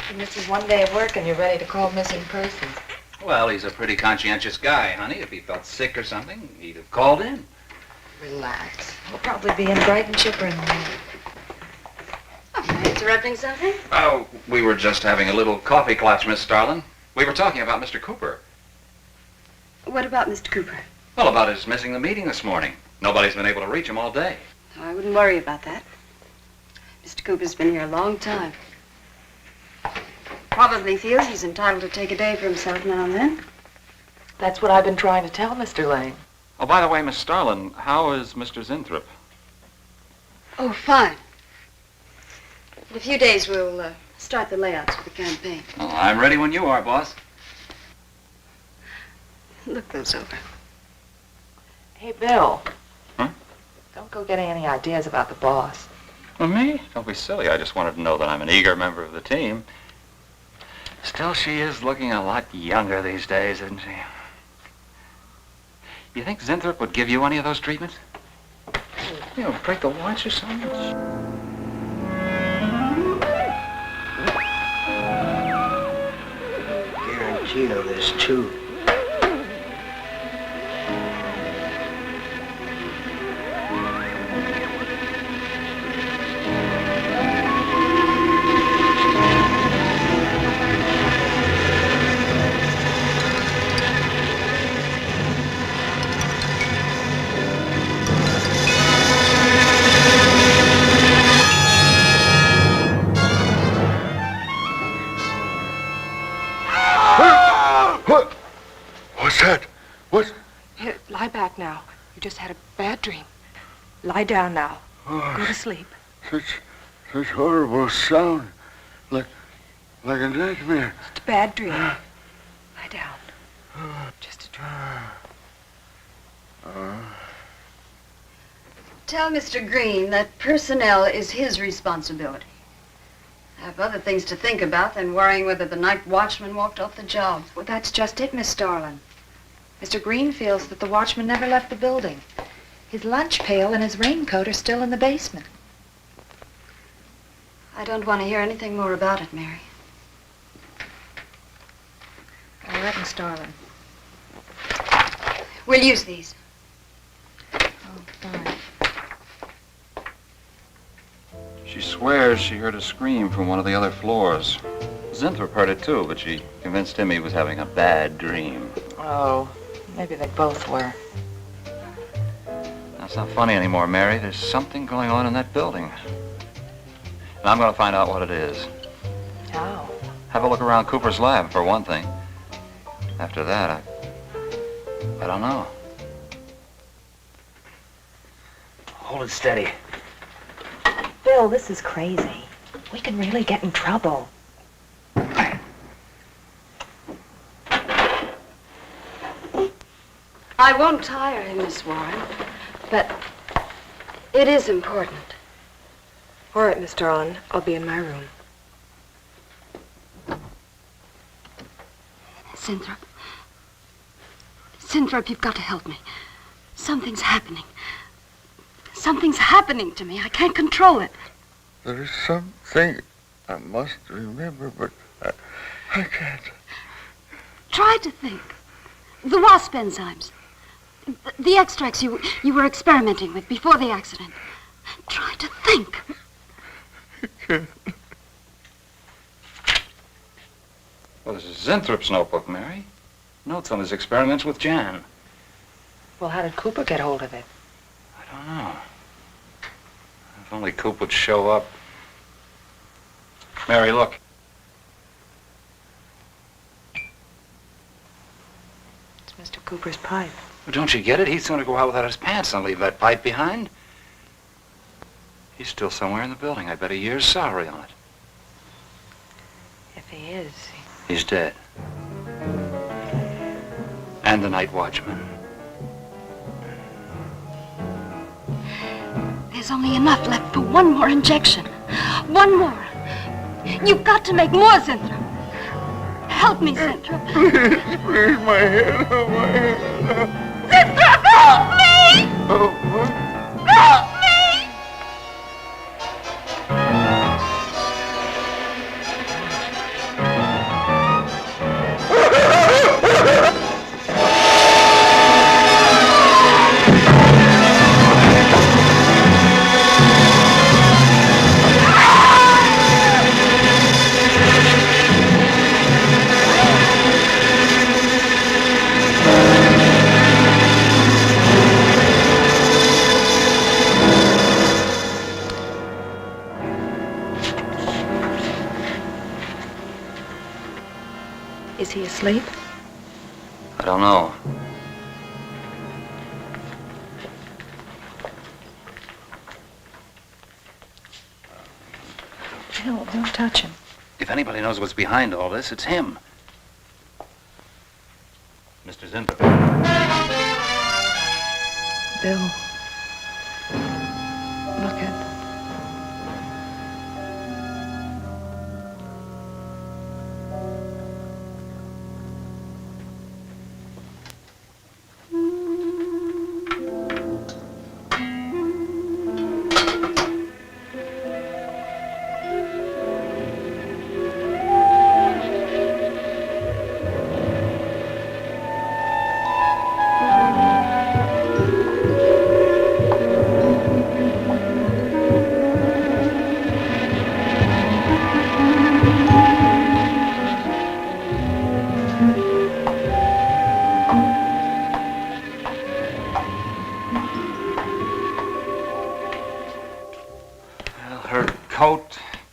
He misses one day of work and you're ready to call missing persons.
Well, he's a pretty conscientious guy, honey. If he felt sick or something, he'd have called in.
Relax. We'll probably be in bright and chipper in the morning.
Am I interrupting something?
Oh, we were just having a little coffee clutch, Miss Starlin. We were talking about Mr. Cooper.
What about Mr. Cooper?
Well, about his missing the meeting this morning. Nobody's been able to reach him all day.
I wouldn't worry about that. Mr. Cooper's been here a long time. Probably feels he's entitled to take a day for himself now and then.
That's what I've been trying to tell Mr. Lane.
Oh, by the way, Miss Starlin, how is Mr. Zinthrop?
Oh, fine. In a few days, we'll start the layouts for the campaign.
Oh, I'm ready when you are, boss.
Look those over.
Hey, Bill.
Huh?
Don't go getting any ideas about the boss.
Well, me? Don't be silly. I just wanted to know that I'm an eager member of the team. Still, she is looking a lot younger these days, isn't she? You think Zinthrop would give you any of those treatments? You know, break the watch or something?
Guarantee of this, too.
Lie back now. You just had a bad dream. Lie down now. Go to sleep.
Such horrible sound. Like a nightmare.
It's a bad dream. Lie down. Just a dream.
Tell Mr. Green that personnel is his responsibility. I have other things to think about than worrying whether the night watchman walked off the job.
Well, that's just it, Miss Starlin. Mr. Green feels that the watchman never left the building. His lunch pail and his raincoat are still in the basement.
I don't want to hear anything more about it, Mary.
All right, Miss Starlin.
We'll use these.
Oh, fine.
She swears she heard a scream from one of the other floors. Zinthrop heard it too, but she convinced him he was having a bad dream.
Oh, maybe they both were.
That's not funny anymore, Mary. There's something going on in that building. And I'm going to find out what it is.
How?
Have a look around Cooper's lab, for one thing. After that, I don't know.
Hold it steady.
Bill, this is crazy. We could really get in trouble.
I won't tire him, Miss Warren, but it is important.
All right, Miss Starlin. I'll be in my room.
Zinthrop. Zinthrop, you've got to help me. Something's happening. Something's happening to me. I can't control it.
There is something I must remember, but I can't.
Try to think. The wasp enzymes. The extracts you were experimenting with before the accident. Try to think.
Well, this is Zinthrop's notebook, Mary. Notes on his experiments with Jan.
Well, how did Cooper get hold of it?
I don't know. If only Coop would show up. Mary, look.
It's Mr. Cooper's pipe.
Well, don't you get it? He's going to go out without his pants and leave that pipe behind. He's still somewhere in the building. I bet a year's salary on it.
If he is,
He's dead. And the night watchman.
There's only enough left for one more injection. One more. You've got to make more, Zinthrop. Help me, Zinthrop.
Please, my head, oh, my head.
Zinthrop, help me!
Oh, what?
Help me!
is he asleep?
I don't know.
Bill, don't touch him.
If anybody knows what's behind all this, it's him. Mr. Zinthrop.
Bill. Look at...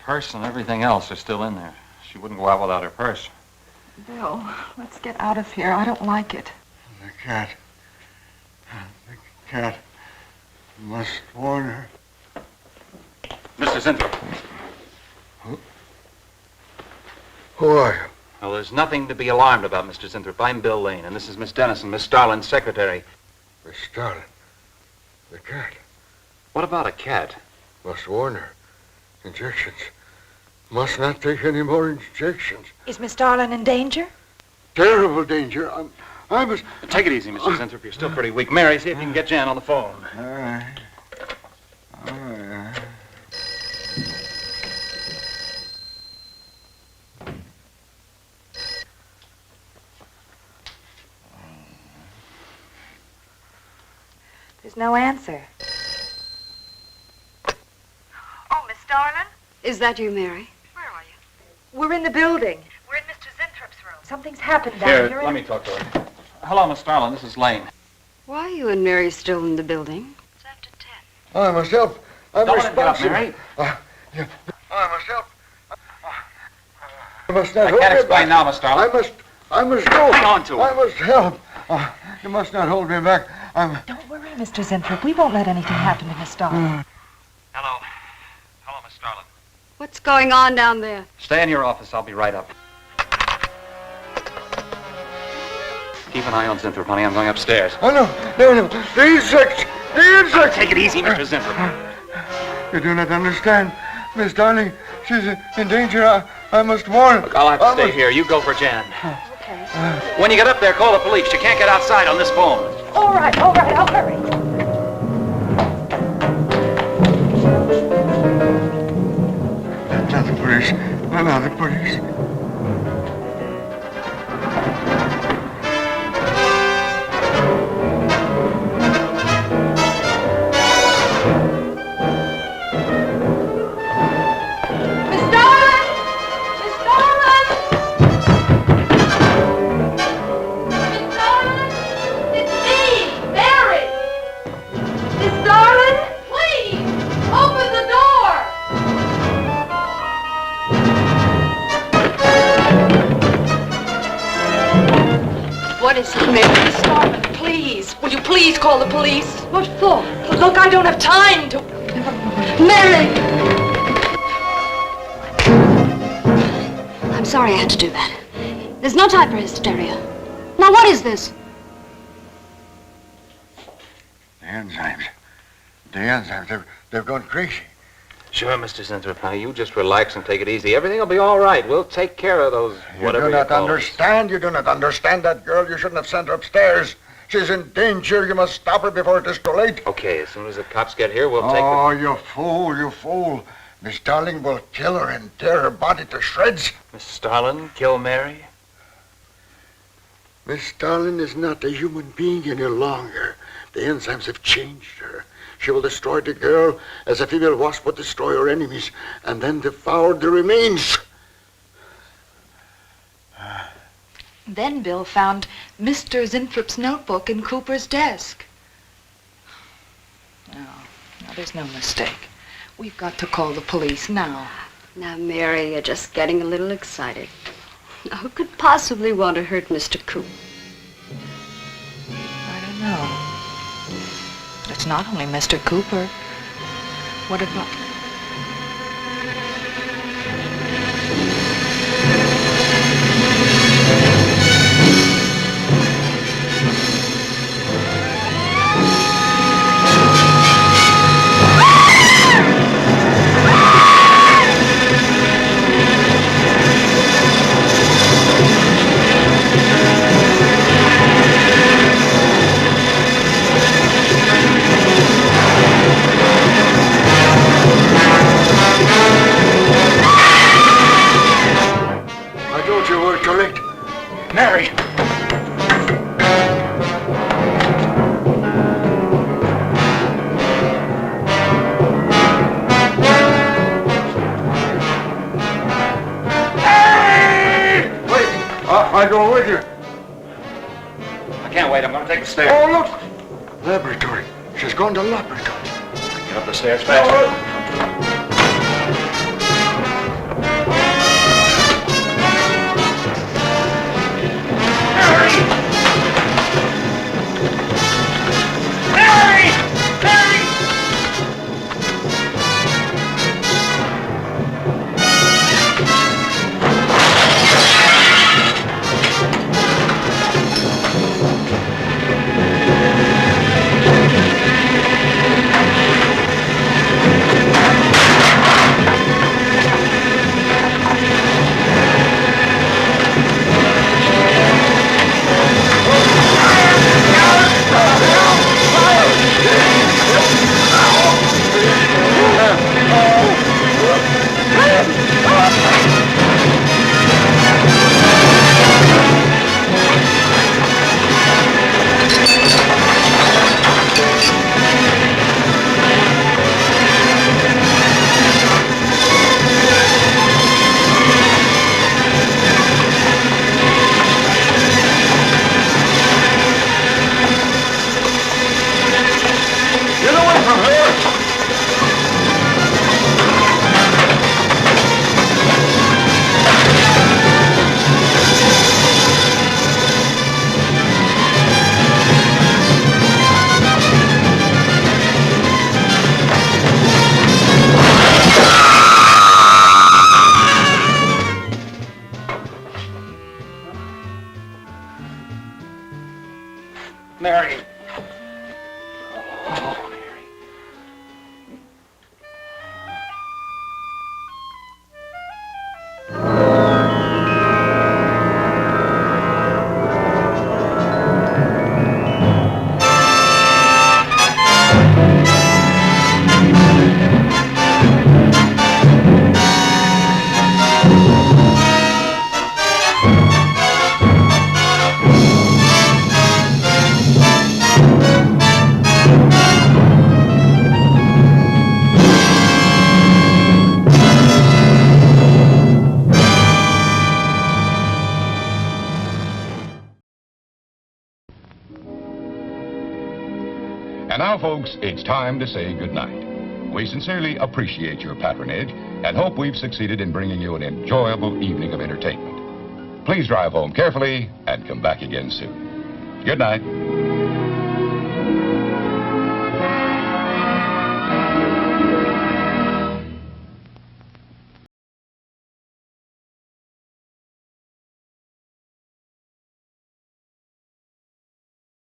Purse and everything else are still in there. She wouldn't go out without her purse.
Bill, let's get out of here. I don't like it.
The cat. The cat. You must warn her.
Mr. Zinthrop.
Who are you?
Well, there's nothing to be alarmed about, Mr. Zinthrop. I'm Bill Lane, and this is Miss Dennison, Miss Starlin's secretary.
Miss Starlin. The cat.
What about a cat?
Must warn her. Injections. Must not take any more injections.
Is Miss Darlin in danger?
Terrible danger. I must...
Take it easy, Mr. Zinthrop. You're still pretty weak. Mary, see if you can get Jan on the phone.
All right. All right.
There's no answer. Oh, Miss Darlin?
Is that you, Mary?
Where are you? We're in the building. We're in Mr. Zinthrop's room. Something's happened down here.
Let me talk to her. Hello, Miss Starlin. This is Lane.
Why are you and Mary still in the building?
It's after 10.
I must help. I'm
Don't let him get up,
responsible.
Mary.
I must help. I must not
I
hold
can't
me
explain
back.
now, Miss Starlin.
I must go.
Hang on to her.
I must help. You must not hold me back.
Don't worry, Mr. Zinthrop. We won't let anything happen to Miss Darlin.
Hello. Hello, Miss Starlin.
What's going on down there?
Stay in your office. I'll be right up. Keep an eye on Zinthrop, honey. I'm going upstairs.
Oh, no. The insects. The insects.
Take it easy, Mr. Zinthrop.
You do not understand. Miss Darling, she's in danger. I must warn.
Look, I'll have to stay here. You go for Jan.
Okay.
When you get up there, call the police. You can't get outside on this phone.
All right. I'll hurry.
Not the police. Not the police.
Miss Darlin, please. Will you please call the police?
What for?
Look, I don't have time to...
Mary! I'm sorry I had to do that. There's no time for hysteria. Now, what is this?
The enzymes. They've gone crazy.
Sure, Mr. Zinthrop. Now, you just relax and take it easy. Everything will be all right. We'll take care of those, whatever
You do not
call them.
understand. You do not understand that girl. You shouldn't have sent her upstairs. She's in danger. You must stop her before it is too late.
Okay, as soon as the cops get here, we'll take
Oh, you fool. Miss Darling will kill her and tear her body to shreds.
Miss Starlin, kill Mary?
Miss Darling is not a human being any longer. The enzymes have changed her. She will destroy the girl as a female wasp would destroy her enemies, and then devour the remains.
Then Bill found Mr. Zinthrop's notebook in Cooper's desk. No, there's no mistake. We've got to call the police now.
Now, Mary, you're just getting a little excited. Now, who could possibly want to hurt Mr. Coop?
I don't know. But it's not only Mr. Cooper. What about...
Sorry, too late. Mary! I go with you.
I can't wait. I'm going to take the stairs.
Oh, look! Laboratory. She's going to laboratory.
Get up the stairs fast.
Mary.
And now, folks, it's time to say goodnight. We sincerely appreciate your patronage and hope we've succeeded in bringing you an enjoyable evening of entertainment. Please drive home carefully and come back again soon. Good night.